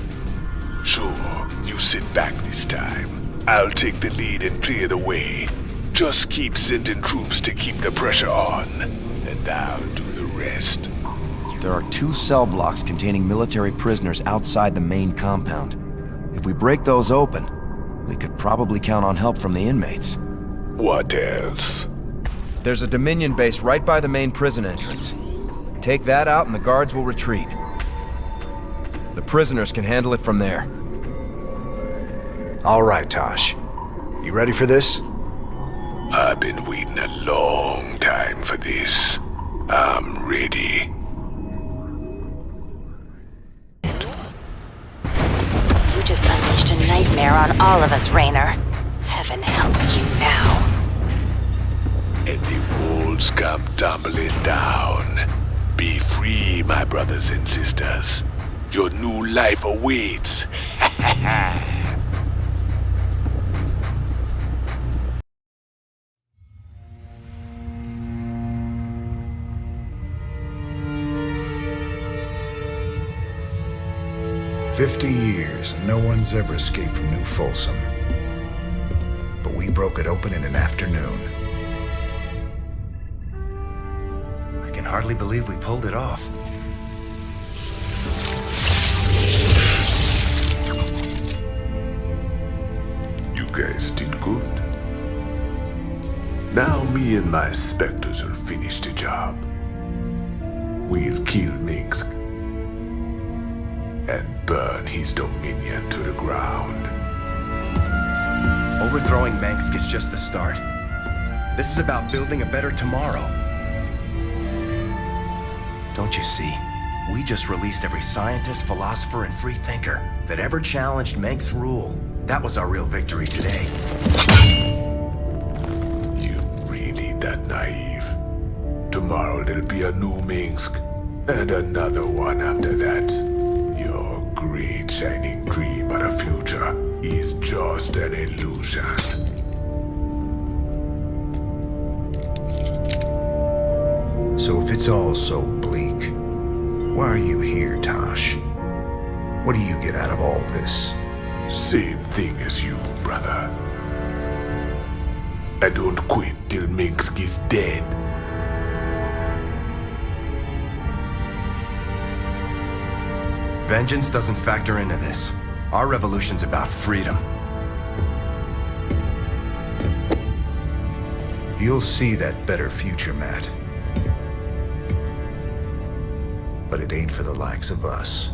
Sure, you sit back this time. I'll take the lead and clear the way. Just keep sending troops to keep the pressure on, and I'll do the rest. There are 2 cell blocks containing military prisoners outside the main compound. If we break those open, we could probably count on help from the inmates. What else? There's a Dominion base right by the main prison entrance. Take that out and the guards will retreat. The prisoners can handle it from there. All right, Tosh. You ready for this? I've been waiting a long time for this. I'm ready. You just unleashed a nightmare on all of us, Raynor. Heaven help you now. And the walls come tumbling down. Be free, my brothers and sisters. Your new life awaits. 50 years, and no one's ever escaped from New Folsom. But we broke it open in an afternoon. I can hardly believe we pulled it off. You guys did good. Now me and my Spectres will finish the job. We'll kill Mengsk and burn his dominion to the ground. Overthrowing Mengsk is just the start. This is about building a better tomorrow. Don't you see? We just released every scientist, philosopher, and free thinker that ever challenged Mengsk's rule. That was our real victory today. You really that naive? Tomorrow there'll be a new Mengsk, and another one after that. Your great shining dream of the future is just an illusion. So if it's all so bleak, why are you here, Tosh? What do you get out of all this? Same thing as you, brother. I don't quit till Mengsk is dead. Vengeance doesn't factor into this. Our revolution's about freedom. You'll see that better future, Matt. But it ain't for the likes of us.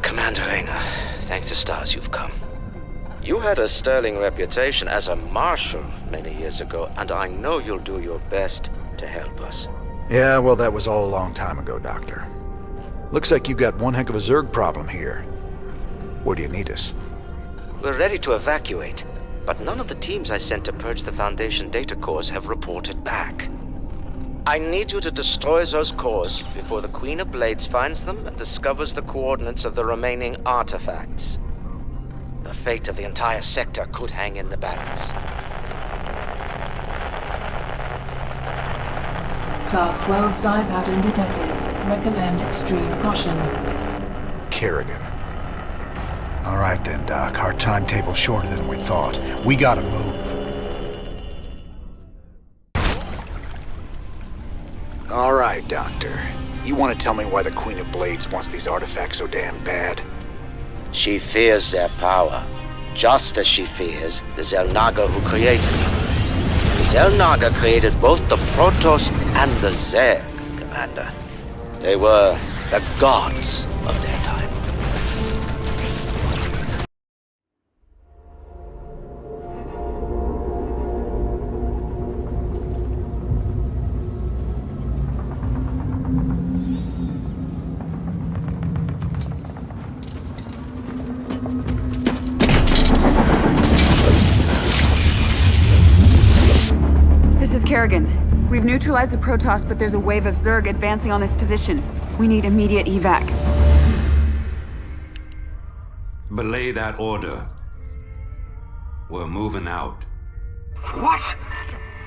Commander Raynor, thank the stars you've come. You had a sterling reputation as a marshal many years ago, and I know you'll do your best to help us. Yeah, well, that was all a long time ago, Doctor. Looks like you got one heck of a Zerg problem here. Where do you need us? We're ready to evacuate, but none of the teams I sent to purge the Foundation data cores have reported back. I need you to destroy those cores before the Queen of Blades finds them and discovers the coordinates of the remaining artifacts. The the fate of the entire sector could hang in the balance. Class 12 psi pattern detected. Recommend extreme caution. Kerrigan. All right then, Doc. Our timetable's shorter than we thought. We gotta move. All right, Doctor. You want to tell me why the Queen of Blades wants these artifacts so damn bad? She fears their power, just as she fears the Xel'Naga who created them. The Xel'Naga created both the Protoss and the Zerg, Commander. They were the gods of their time. Kerrigan, we've neutralized the Protoss, but there's a wave of Zerg advancing on this position. We need immediate evac. Belay that order. We're moving out. What?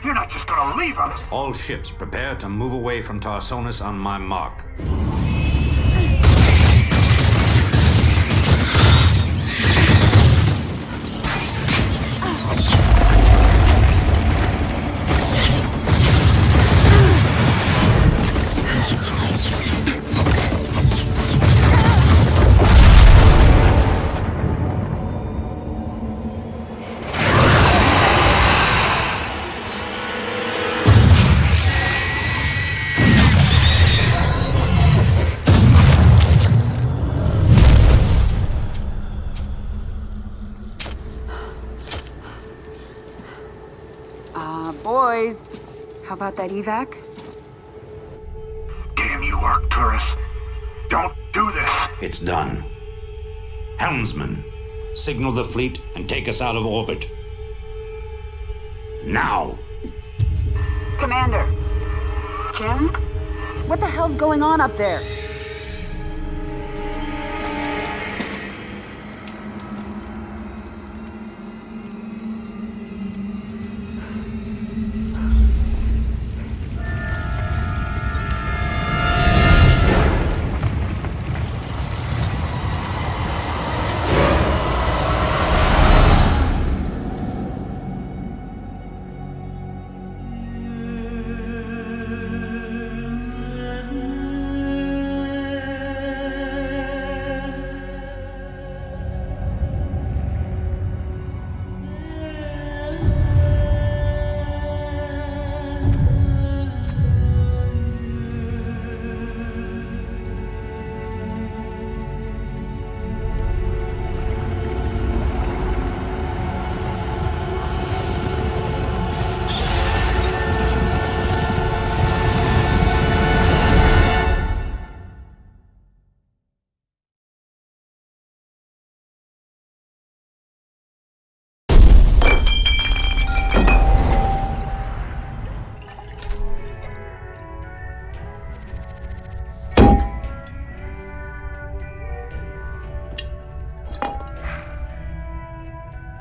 You're not just gonna leave us? All ships prepare to move away from Tarsonis on my mark. Boys, how about that evac? Damn you, Arcturus. Don't do this. It's done. Helmsman, signal the fleet and take us out of orbit. Now! Commander. Jim? What the hell's going on up there?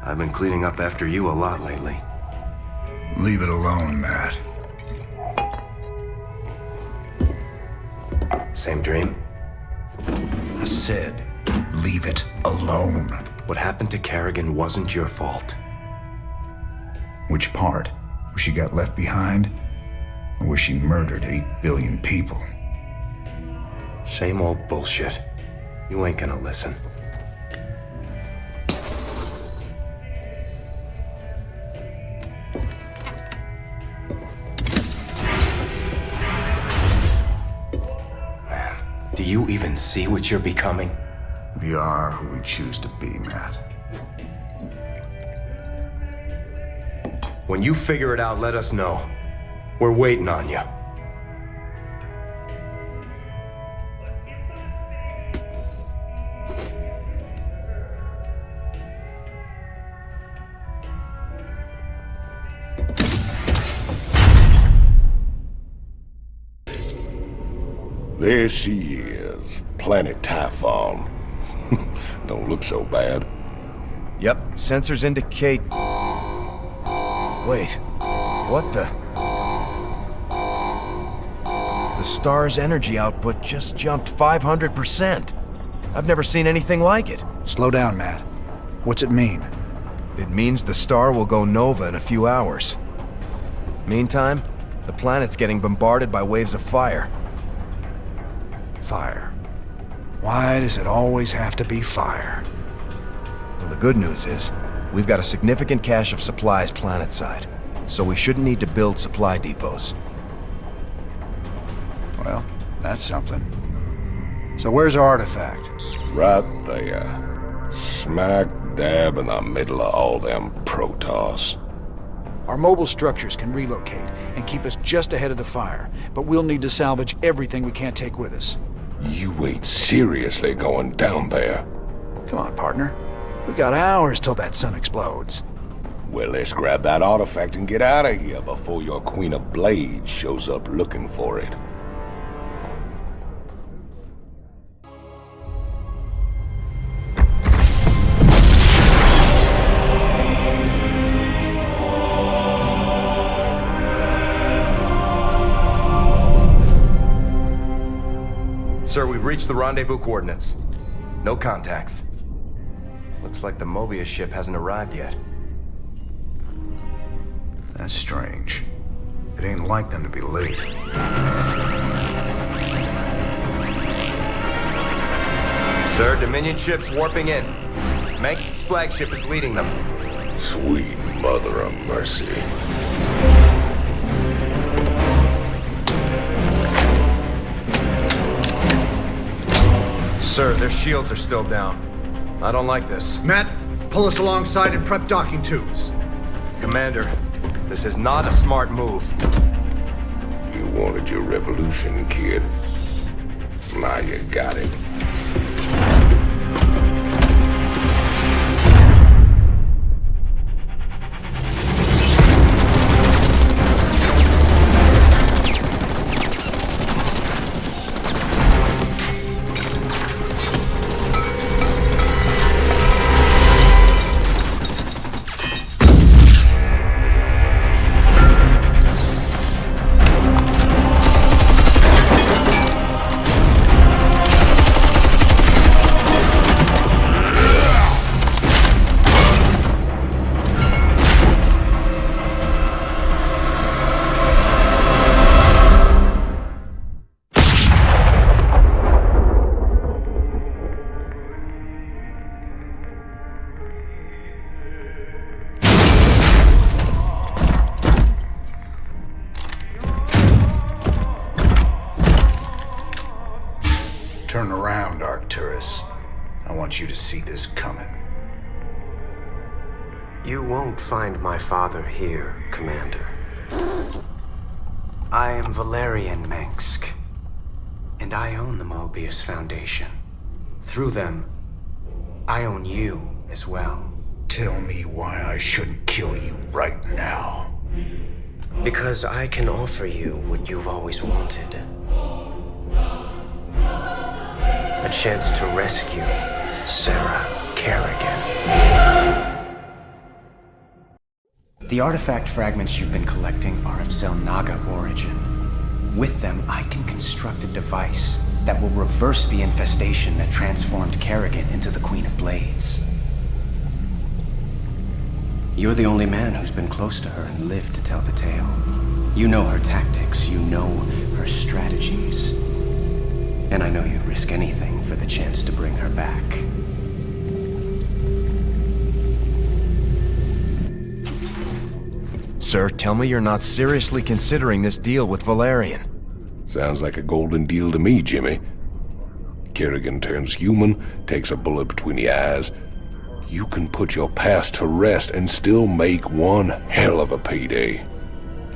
I've been cleaning up after you a lot lately. Leave it alone, Matt. Same dream? I said, leave it alone. What happened to Kerrigan wasn't your fault. Which part? Where she got left behind? Or where she murdered 8 billion people? Same old bullshit. You ain't gonna listen. Do you even see what you're becoming? We are who we choose to be, Matt. When you figure it out, let us know. We're waiting on you. There she is, planet Typhon. Don't look so bad. Yep, sensors indicate... Wait, what the... The star's energy output just jumped 500%. I've never seen anything like it. Slow down, Matt. What's it mean? It means the star will go nova in a few hours. Meantime, the planet's getting bombarded by waves of fire. Fire. Why does it always have to be fire? Well, the good news is, we've got a significant cache of supplies planetside, so we shouldn't need to build supply depots. Well, that's something. So where's our artifact? Right there. Smack dab in the middle of all them Protoss. Our mobile structures can relocate and keep us just ahead of the fire, but we'll need to salvage everything we can't take with us. You ain't seriously going down there. Come on, partner. We got hours till that sun explodes. Well, let's grab that artifact and get out of here before your Queen of Blades shows up looking for it. Sir, we've reached the rendezvous coordinates. No contacts. Looks like the Mobius ship hasn't arrived yet. That's strange. It ain't like them to be late. Sir, Dominion ship's warping in. Mengsk's flagship is leading them. Sweet mother of mercy. Sir, their shields are still down. I don't like this. Matt, pull us alongside and prep docking tubes. Commander, this is not a smart move. You wanted your revolution, kid. Now you got it. Turn around, Arcturus. I want you to see this coming. You won't find my father here, Commander. I am Valerian Mengsk, and I own the Mobius Foundation. Through them, I own you as well. Tell me why I shouldn't kill you right now. Because I can offer you what you've always wanted. A chance to rescue Sarah Kerrigan. The artifact fragments you've been collecting are of Xel'Naga origin. With them, I can construct a device that will reverse the infestation that transformed Kerrigan into the Queen of Blades. You're the only man who's been close to her and lived to tell the tale. You know her tactics, you know her strategies. And I know you'd risk anything for the chance to bring her back. Sir, tell me you're not seriously considering this deal with Valerian. Sounds like a golden deal to me, Jimmy. Kerrigan turns human, takes a bullet between the eyes. You can put your past to rest and still make one hell of a payday.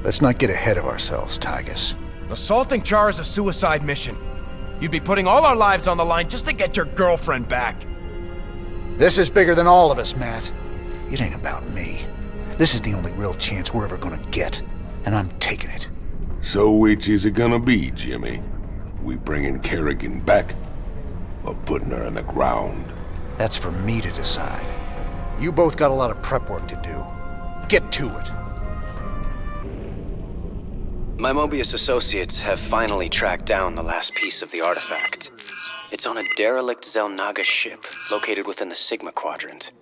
Let's not get ahead of ourselves, Tygus. Assaulting Char is a suicide mission. You'd be putting all our lives on the line just to get your girlfriend back. This is bigger than all of us, Matt. It ain't about me. This is the only real chance we're ever gonna get, and I'm taking it. So which is it gonna be, Jimmy? We bringing Kerrigan back, or putting her in the ground? That's for me to decide. You both got a lot of prep work to do. Get to it. My Mobius associates have finally tracked down the last piece of the artifact. It's on a derelict Xel'Naga ship located within the Sigma Quadrant.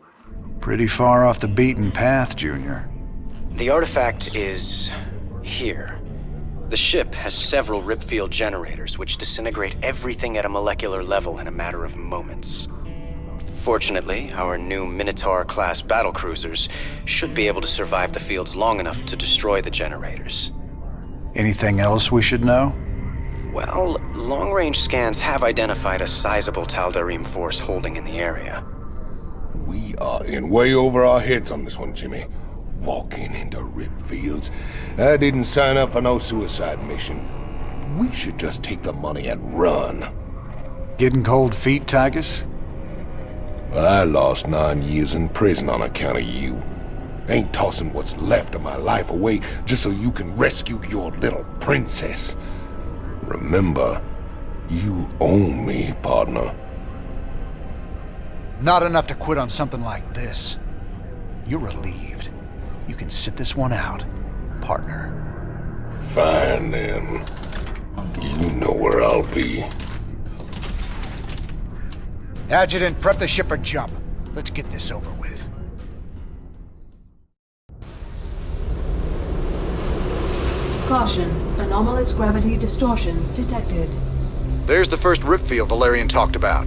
Pretty far off the beaten path, Junior. The artifact is here. The ship has several ripfield generators which disintegrate everything at a molecular level in a matter of moments. Fortunately, our new Minotaur-class battlecruisers should be able to survive the fields long enough to destroy the generators. Anything else we should know? Well, long-range scans have identified a sizable Tal'Darim force holding in the area. We are in way over our heads on this one, Jimmy. Walking into rip fields. I didn't sign up for no suicide mission. We should just take the money and run. Getting cold feet, Tygus? I lost 9 years in prison on account of you. Ain't tossing what's left of my life away just so you can rescue your little princess. Remember, you own me, partner. Not enough to quit on something like this. You're relieved. You can sit this one out, partner. Fine, then. You know where I'll be. Adjutant, prep the ship for jump. Let's get this over with. Caution. Anomalous gravity distortion detected. There's the first rip field Valerian talked about.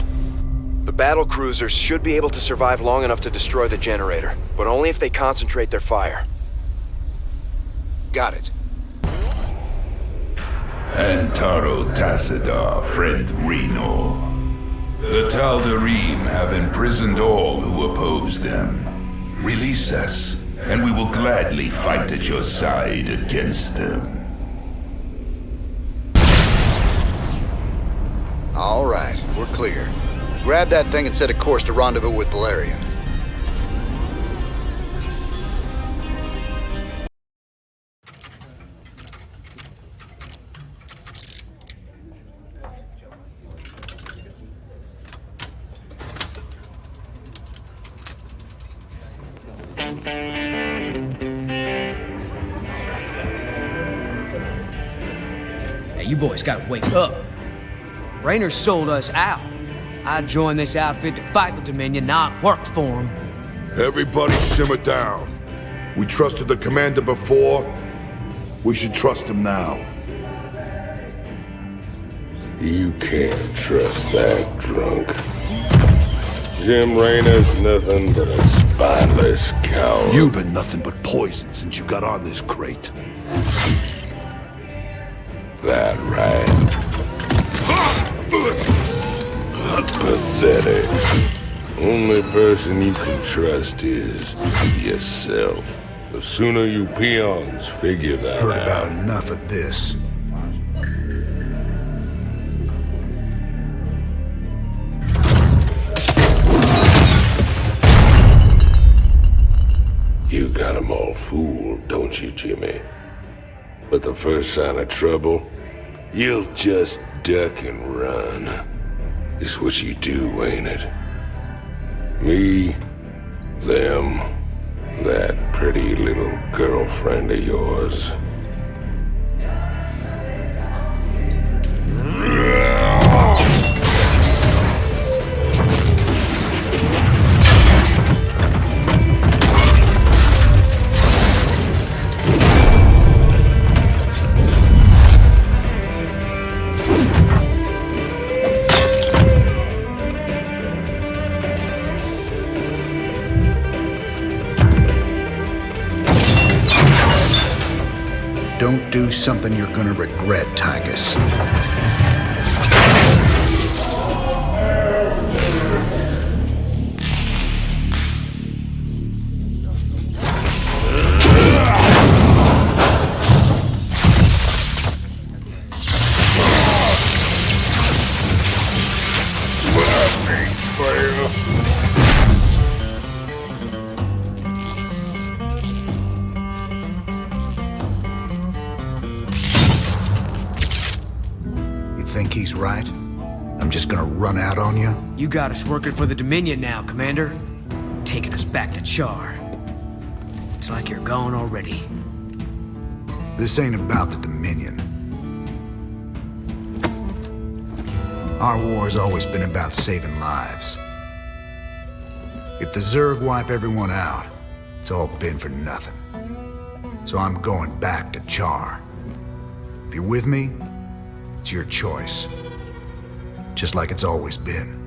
The battle cruisers should be able to survive long enough to destroy the generator, but only if they concentrate their fire. Got it. Antaro Tassadar, friend Raynor. The Tal'Darim have imprisoned all who oppose them. Release us, and we will gladly fight at your side against them. All right, we're clear. Grab that thing and set a course to rendezvous with Valerian. Hey, you boys gotta wake up. Raynor sold us out. I joined this outfit to fight the Dominion, not work for them. Everybody simmer down. We trusted the commander before. We should trust him now. You can't trust that drunk. Jim Raynor's nothing but a spineless coward. You've been nothing but poison since you got on this crate. That right. Pathetic. Only person you can trust is yourself. The sooner you peons figure that out. Heard about enough of this. You got 'em all fooled, don't you, Jimmy? But the first sign of trouble, you'll just duck and run. It's what you do, ain't it? Me, them, that pretty little girlfriend of yours. Don't do something you're gonna regret, Tygus. Think he's right? I'm just gonna run out on you? You got us working for the Dominion now, Commander. taking us back to Char. It's like you're gone already. This ain't about the Dominion. Our war's always been about saving lives. If the Zerg wipe everyone out, it's all been for nothing. So I'm going back to Char. If you're with me, it's your choice. Just like it's always been.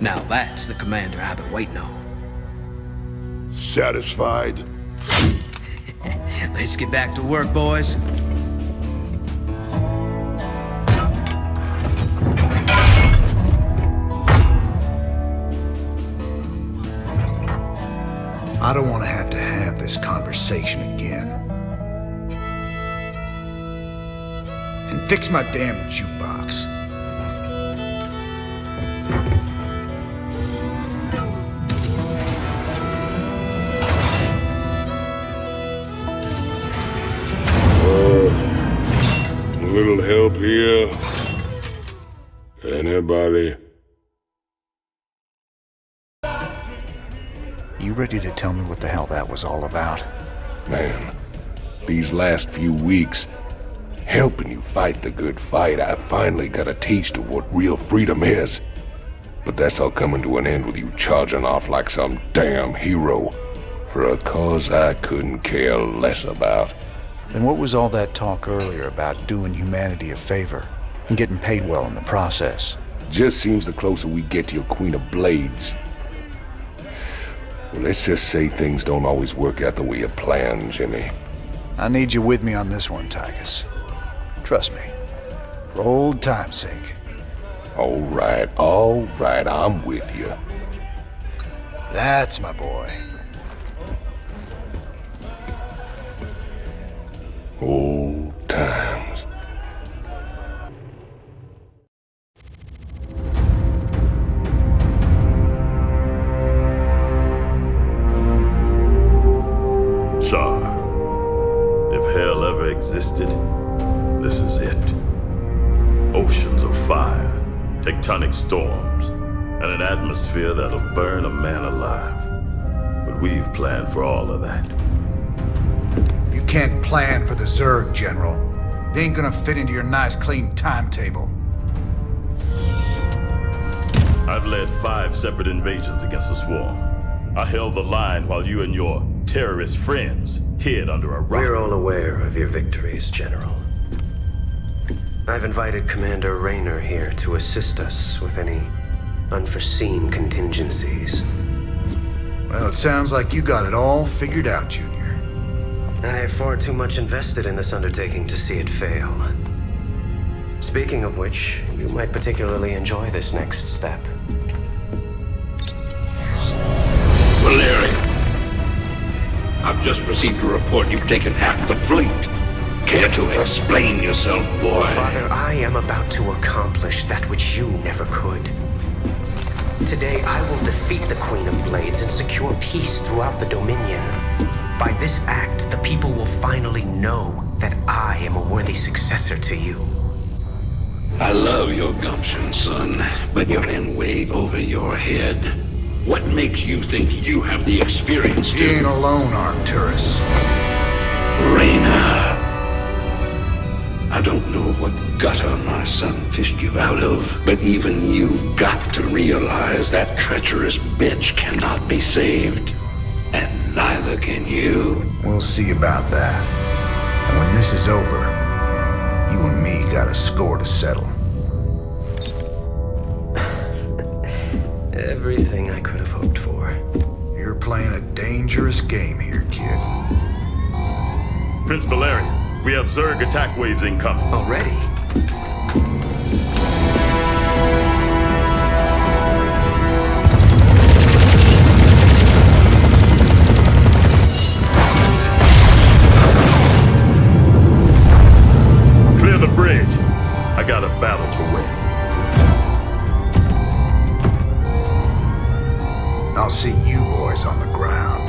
Now that's the commander I've been waiting on. Satisfied? Let's get back to work, boys. I don't want to have this conversation again. And fix my damn jukebox. A little help here? Anybody? You ready to tell me what the hell that was all about? Man, these last few weeks, helping you fight the good fight, I finally got a taste of what real freedom is. But that's all coming to an end with you charging off like some damn hero for a cause I couldn't care less about. Then what was all that talk earlier about doing humanity a favor and getting paid well in the process? Just seems the closer we get to your Queen of Blades. Well, let's just say things don't always work out the way you plan, Jimmy. I need you with me on this one, Tychus. Trust me. For old time's sake. All right, I'm with you. That's my boy. Old times. Char, if hell ever existed, this is it. Oceans of fire, tectonic storms, and an atmosphere that'll burn a man alive. But we've planned for all of that. You can't plan for the Zerg, General. They ain't gonna fit into your nice, clean timetable. I've led 5 separate invasions against the Swarm. I held the line while you and your terrorist friends hid under a rock. We're all aware of your victories, General. I've invited Commander Raynor here to assist us with any unforeseen contingencies. Well, it sounds like you got it all figured out, Junior. I have far too much invested in this undertaking to see it fail. Speaking of which, you might particularly enjoy this next step. Valerian, I've just received a report you've taken half the fleet. Care to explain yourself, boy? Father, I am about to accomplish that which you never could. Today, I will defeat the Queen of Blades and secure peace throughout the Dominion. By this act, the people will finally know that I am a worthy successor to you. I love your gumption, son, but you're in way over your head. What makes you think you have the experience to... You ain't alone, Arcturus. Raynor. I don't know what gutter my son fished you out of, but even you've got to realize that treacherous bitch cannot be saved. And neither can you. We'll see about that. And when this is over, you and me got a score to settle. Everything I could have hoped for. You're playing a dangerous game here, kid. Prince Valerian, we have Zerg attack waves incoming. Already? Clear the bridge. I got a battle to win. I'll see you boys on the ground.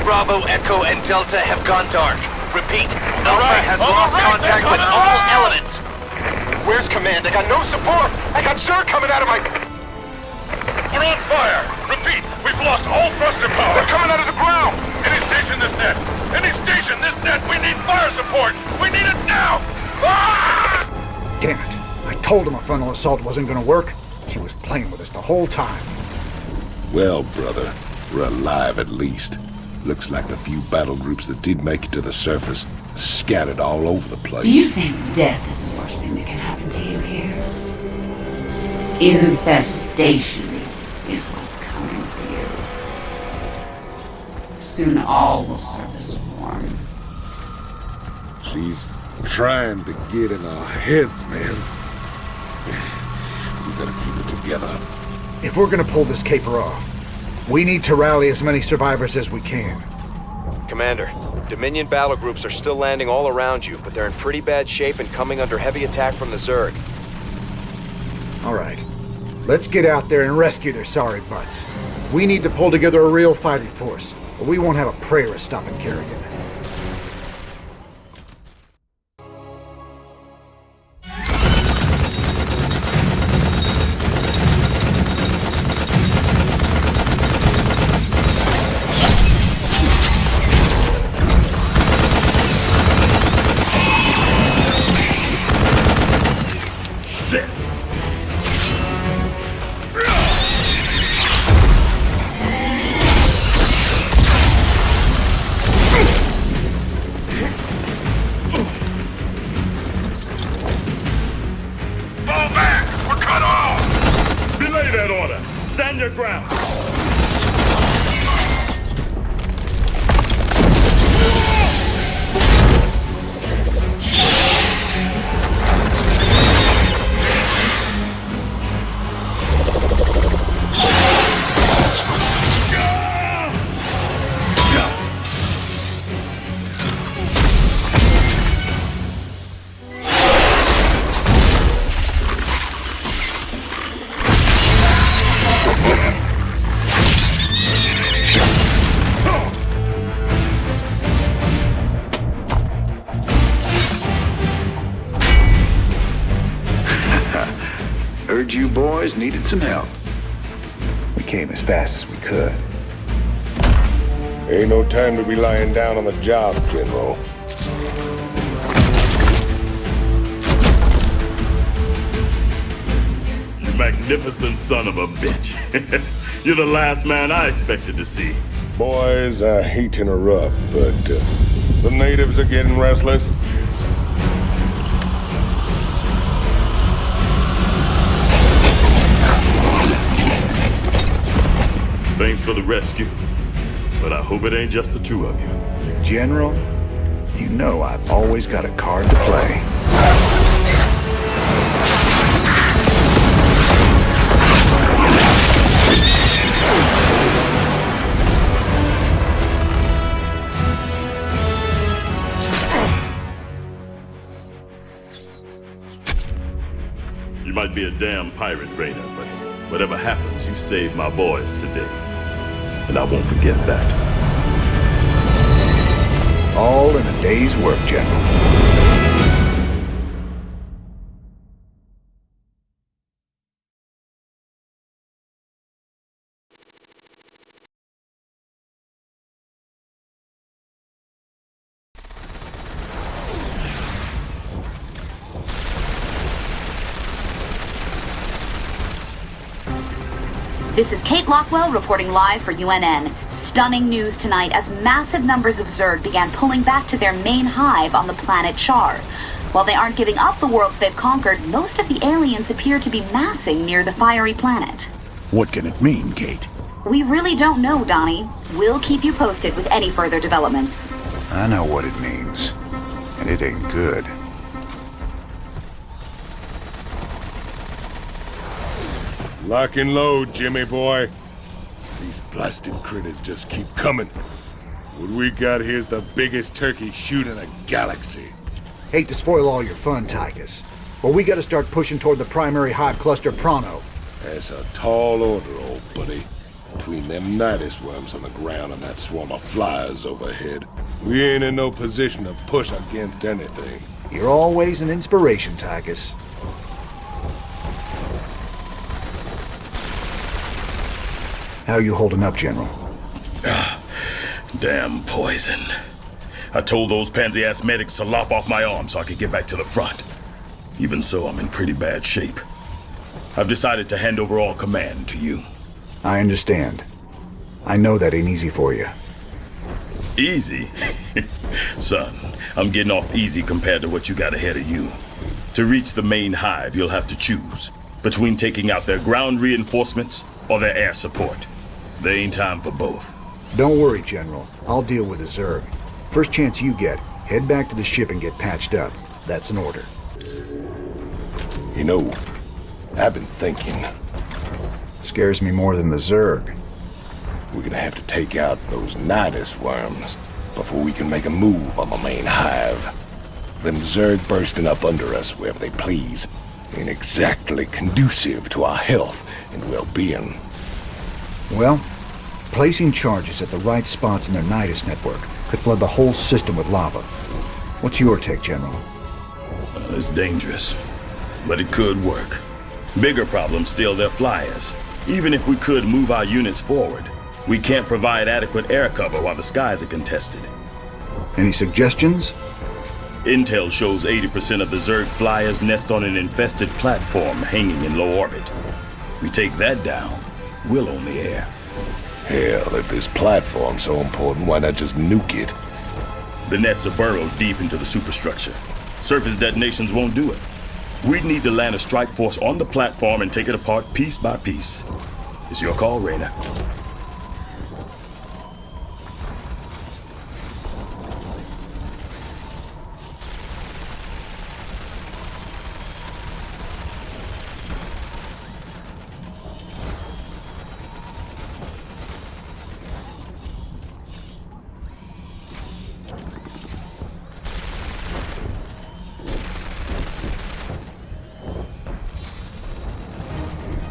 Bravo, Echo, and Delta have gone dark. Repeat, Alpha has lost contact with all elements. Where's command? I got no support! I got Zerg coming out of my... We're on fire! Repeat, we've lost all thruster power! They're coming out of the ground! Any station this net! Any station this net! We need fire support! We need it now! Ah! Damn it. I told him a frontal assault wasn't gonna work. She was playing with us the whole time. Well, brother, we're alive at least. Looks like the few battle groups that did make it to the surface scattered all over the place. Do you think death is the worst thing that can happen to you here? Infestation is what's coming for you. Soon all will serve the swarm. She's trying to get in our heads, man. We gotta keep it together. If we're gonna pull this caper off, we need to rally as many survivors as we can. Commander, Dominion battle groups are still landing all around you, but they're in pretty bad shape and coming under heavy attack from the Zerg. All right. Let's get out there and rescue their sorry butts. We need to pull together a real fighting force, or we won't have a prayer of stopping Kerrigan. Heard you boys needed some help. We came as fast as we could. Ain't no time to be lying down on the job, General. You magnificent son of a bitch. You're the last man I expected to see. Boys, I hate to interrupt, but the natives are getting restless. Thanks for the rescue, but I hope it ain't just the two of you. General, you know I've always got a card to play. You might be a damn pirate, Raynor, but whatever happens, you saved my boys today. And I won't forget that. All in a day's work, General. This is Kate Lockwell reporting live for UNN. Stunning news tonight as massive numbers of Zerg began pulling back to their main hive on the planet Char. While they aren't giving up the worlds they've conquered, most of the aliens appear to be massing near the fiery planet. What can it mean, Kate? We really don't know, Donnie. We'll keep you posted with any further developments. I know what it means, and it ain't good. Lock and load, Jimmy boy. These blasted critters just keep coming. What we got here's the biggest turkey shoot in the galaxy. Hate to spoil all your fun, Tychus, but we gotta start pushing toward the primary hive cluster pronto. That's a tall order, old buddy. Between them nidus worms on the ground and that swarm of flies overhead, we ain't in no position to push against anything. You're always an inspiration, Tychus. How you holding up, General? Damn poison. I told those pansy-ass medics to lop off my arm so I could get back to the front. Even so, I'm in pretty bad shape. I've decided to hand over all command to you. I understand. I know that ain't easy for you. Easy? Son, I'm getting off easy compared to what you got ahead of you. To reach the main hive, you'll have to choose between taking out their ground reinforcements or their air support. There ain't time for both. Don't worry, General. I'll deal with the Zerg. First chance you get, head back to the ship and get patched up. That's an order. You know, I've been thinking. Scares me more than the Zerg. We're gonna have to take out those nidus worms before we can make a move on the main hive. Them Zerg bursting up under us wherever they please ain't exactly conducive to our health and well-being. Well, placing charges at the right spots in their nidus network could flood the whole system with lava. What's your take, General? Well, it's dangerous, but it could work. Bigger problem still their flyers. Even if we could move our units forward, we can't provide adequate air cover while the skies are contested. Any suggestions? Intel shows 80% of the Zerg flyers nest on an infested platform hanging in low orbit. We take that down, we'll own the air. Hell, if this platform's so important, why not just nuke it? The nests are burrowed deep into the superstructure. Surface detonations won't do it. We'd need to land a strike force on the platform and take it apart piece by piece. It's your call, Raynor.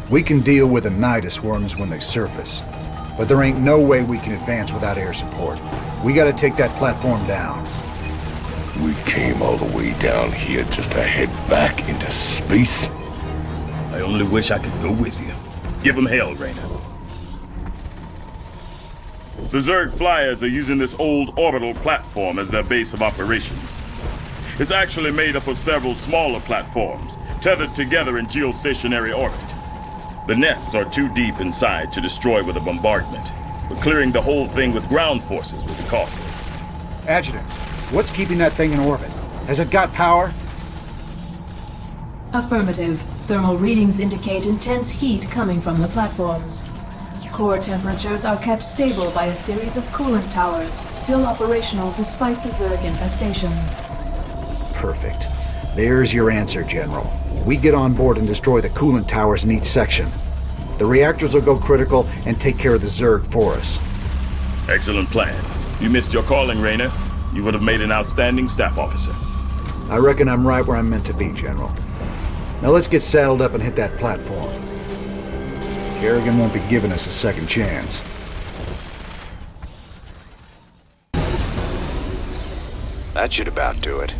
We can deal with the nidus worms when they surface, but there ain't no way we can advance without air support. We gotta take that platform down. We came all the way down here just to head back into space? I only wish I could go with you. Give them hell, Raynor. The Zerg flyers are using this old orbital platform as their base of operations. It's actually made up of several smaller platforms, tethered together in geostationary orbit. The nests are too deep inside to destroy with a bombardment, but clearing the whole thing with ground forces would be costly. Adjutant, what's keeping that thing in orbit? Has it got power? Affirmative. Thermal readings indicate intense heat coming from the platforms. Core temperatures are kept stable by a series of coolant towers, still operational despite the Zerg infestation. Perfect. There's your answer, General. We get on board and destroy the coolant towers in each section. The reactors will go critical and take care of the Zerg for us. Excellent plan. You missed your calling, Raynor. You would have made an outstanding staff officer. I reckon I'm right where I'm meant to be, General. Now let's get saddled up and hit that platform. Kerrigan won't be giving us a second chance. That should about do it.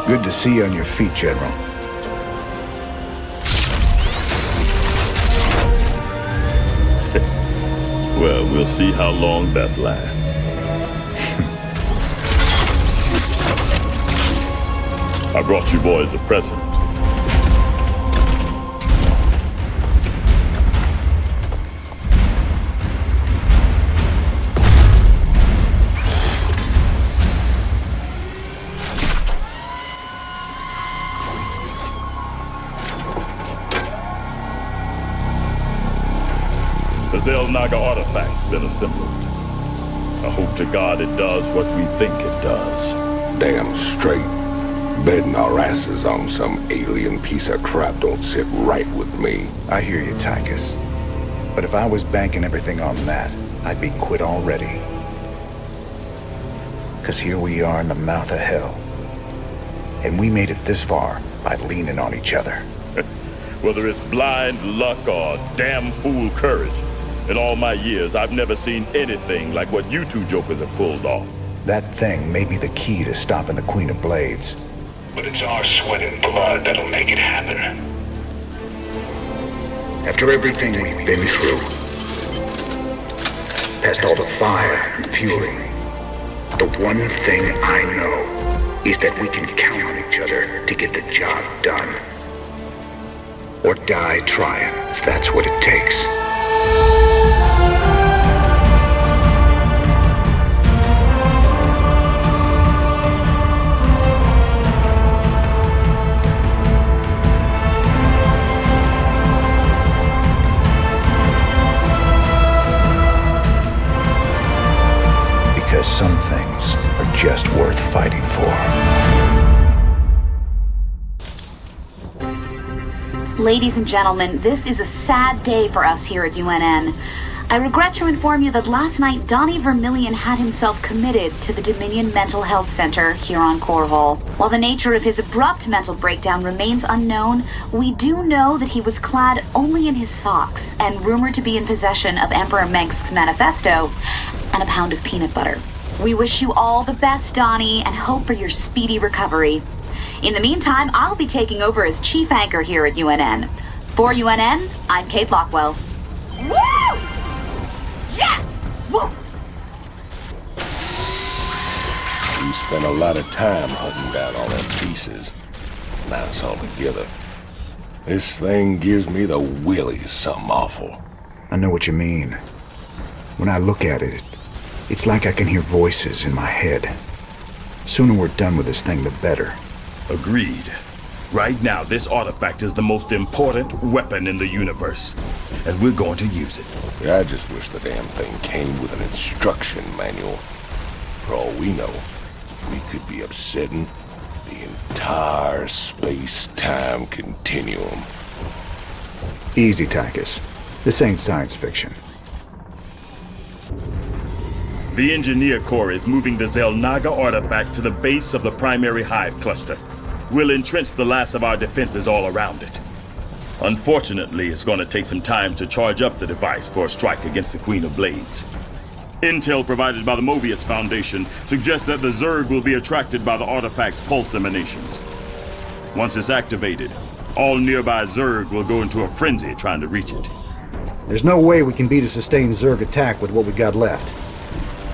Good to see you on your feet, General. Well, we'll see how long that lasts. I brought you boys a present. The Xel'Naga artifact's been assembled. I hope to God it does what we think it does. Damn straight. Betting our asses on some alien piece of crap don't sit right with me. I hear you, Tychus. But if I was banking everything on that, I'd be quit already. 'Cause here we are in the mouth of hell. And we made it this far by leaning on each other. Whether it's blind luck or damn fool courage, in all my years, I've never seen anything like what you two jokers have pulled off. That thing may be the key to stopping the Queen of Blades. But it's our sweat and blood that'll make it happen. After everything we've been through, past all the fire and fury, the one thing I know is that we can count on each other to get the job done. Or die trying, if that's what it takes. Because some things are just worth fighting for. Ladies and gentlemen, this is a sad day for us here at UNN. I regret to inform you that last night Donnie Vermillion had himself committed to the Dominion Mental Health Center here on Korhal. While the nature of his abrupt mental breakdown remains unknown, we do know that he was clad only in his socks and rumored to be in possession of Emperor Mengsk's manifesto and a pound of peanut butter. We wish you all the best, Donnie, and hope for your speedy recovery. In the meantime, I'll be taking over as chief anchor here at UNN. For UNN, I'm Kate Lockwell. Woo! Yes! Woo! We spent a lot of time hunting down all them pieces. Now it's all together. This thing gives me the willies, something awful. I know what you mean. When I look at it, it's like I can hear voices in my head. Sooner we're done with this thing, the better. Agreed. Right now, this artifact is the most important weapon in the universe, and we're going to use it. I just wish the damn thing came with an instruction manual. For all we know, we could be upsetting the entire space-time continuum. Easy, Tychus. This ain't science fiction. The Engineer Corps is moving the Xel'Naga artifact to the base of the primary hive cluster. We'll entrench the last of our defenses all around it. Unfortunately, it's going to take some time to charge up the device for a strike against the Queen of Blades. Intel provided by the Mobius Foundation suggests that the Zerg will be attracted by the artifact's pulse emanations. Once it's activated, all nearby Zerg will go into a frenzy trying to reach it. There's no way we can beat a sustained Zerg attack with what we got left.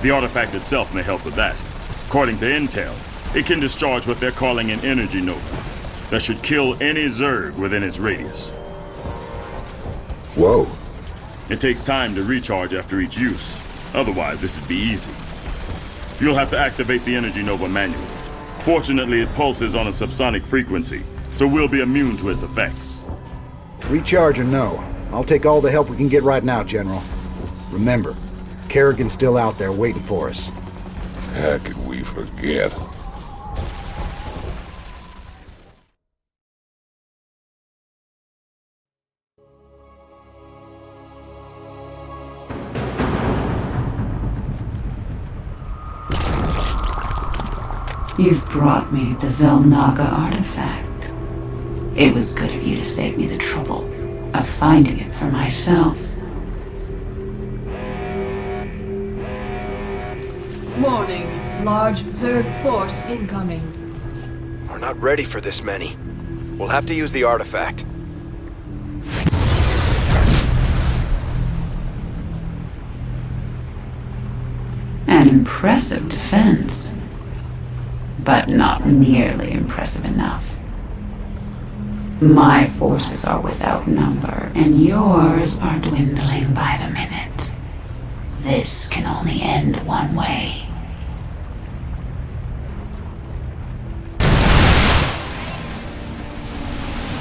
The artifact itself may help with that. According to Intel, it can discharge what they're calling an energy nova that should kill any Zerg within its radius. Whoa. It takes time to recharge after each use. Otherwise, this would be easy. You'll have to activate the energy nova manually. Fortunately, it pulses on a subsonic frequency, so we'll be immune to its effects. Recharge or no, I'll take all the help we can get right now, General. Remember, Kerrigan's still out there waiting for us. How could we forget? You've brought me the Xel'Naga artifact. It was good of you to save me the trouble of finding it for myself. Warning. Large Zerg force incoming. We're not ready for this many. We'll have to use the artifact. An impressive defense, but not nearly impressive enough. My forces are without number, and yours are dwindling by the minute. This can only end one way.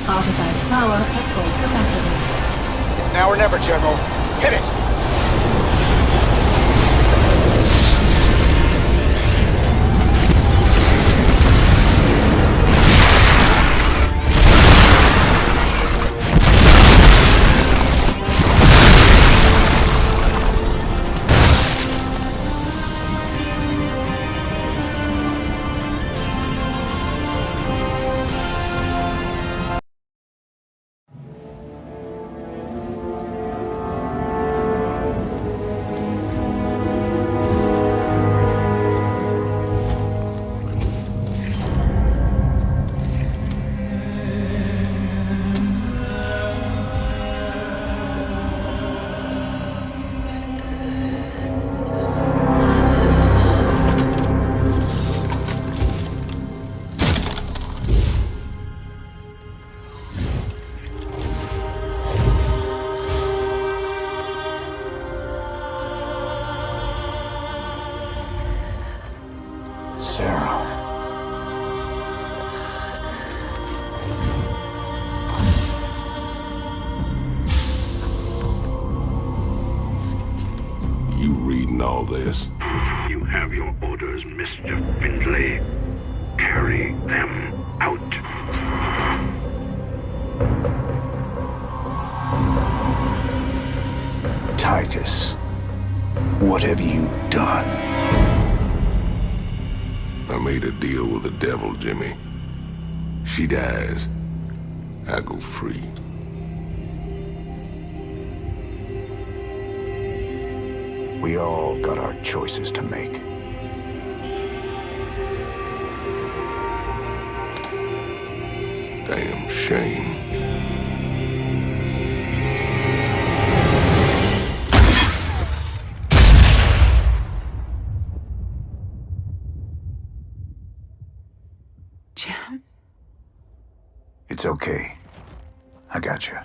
Artifact power at full capacity. It's now or never, General. Hit it! All this. You have your orders, Mr. Findlay. Carry them out. Titus, what have you done? I made a deal with the devil, Jimmy. She dies, I go free. We all got our choices to make. Damn shame. Jim? It's okay. I got you.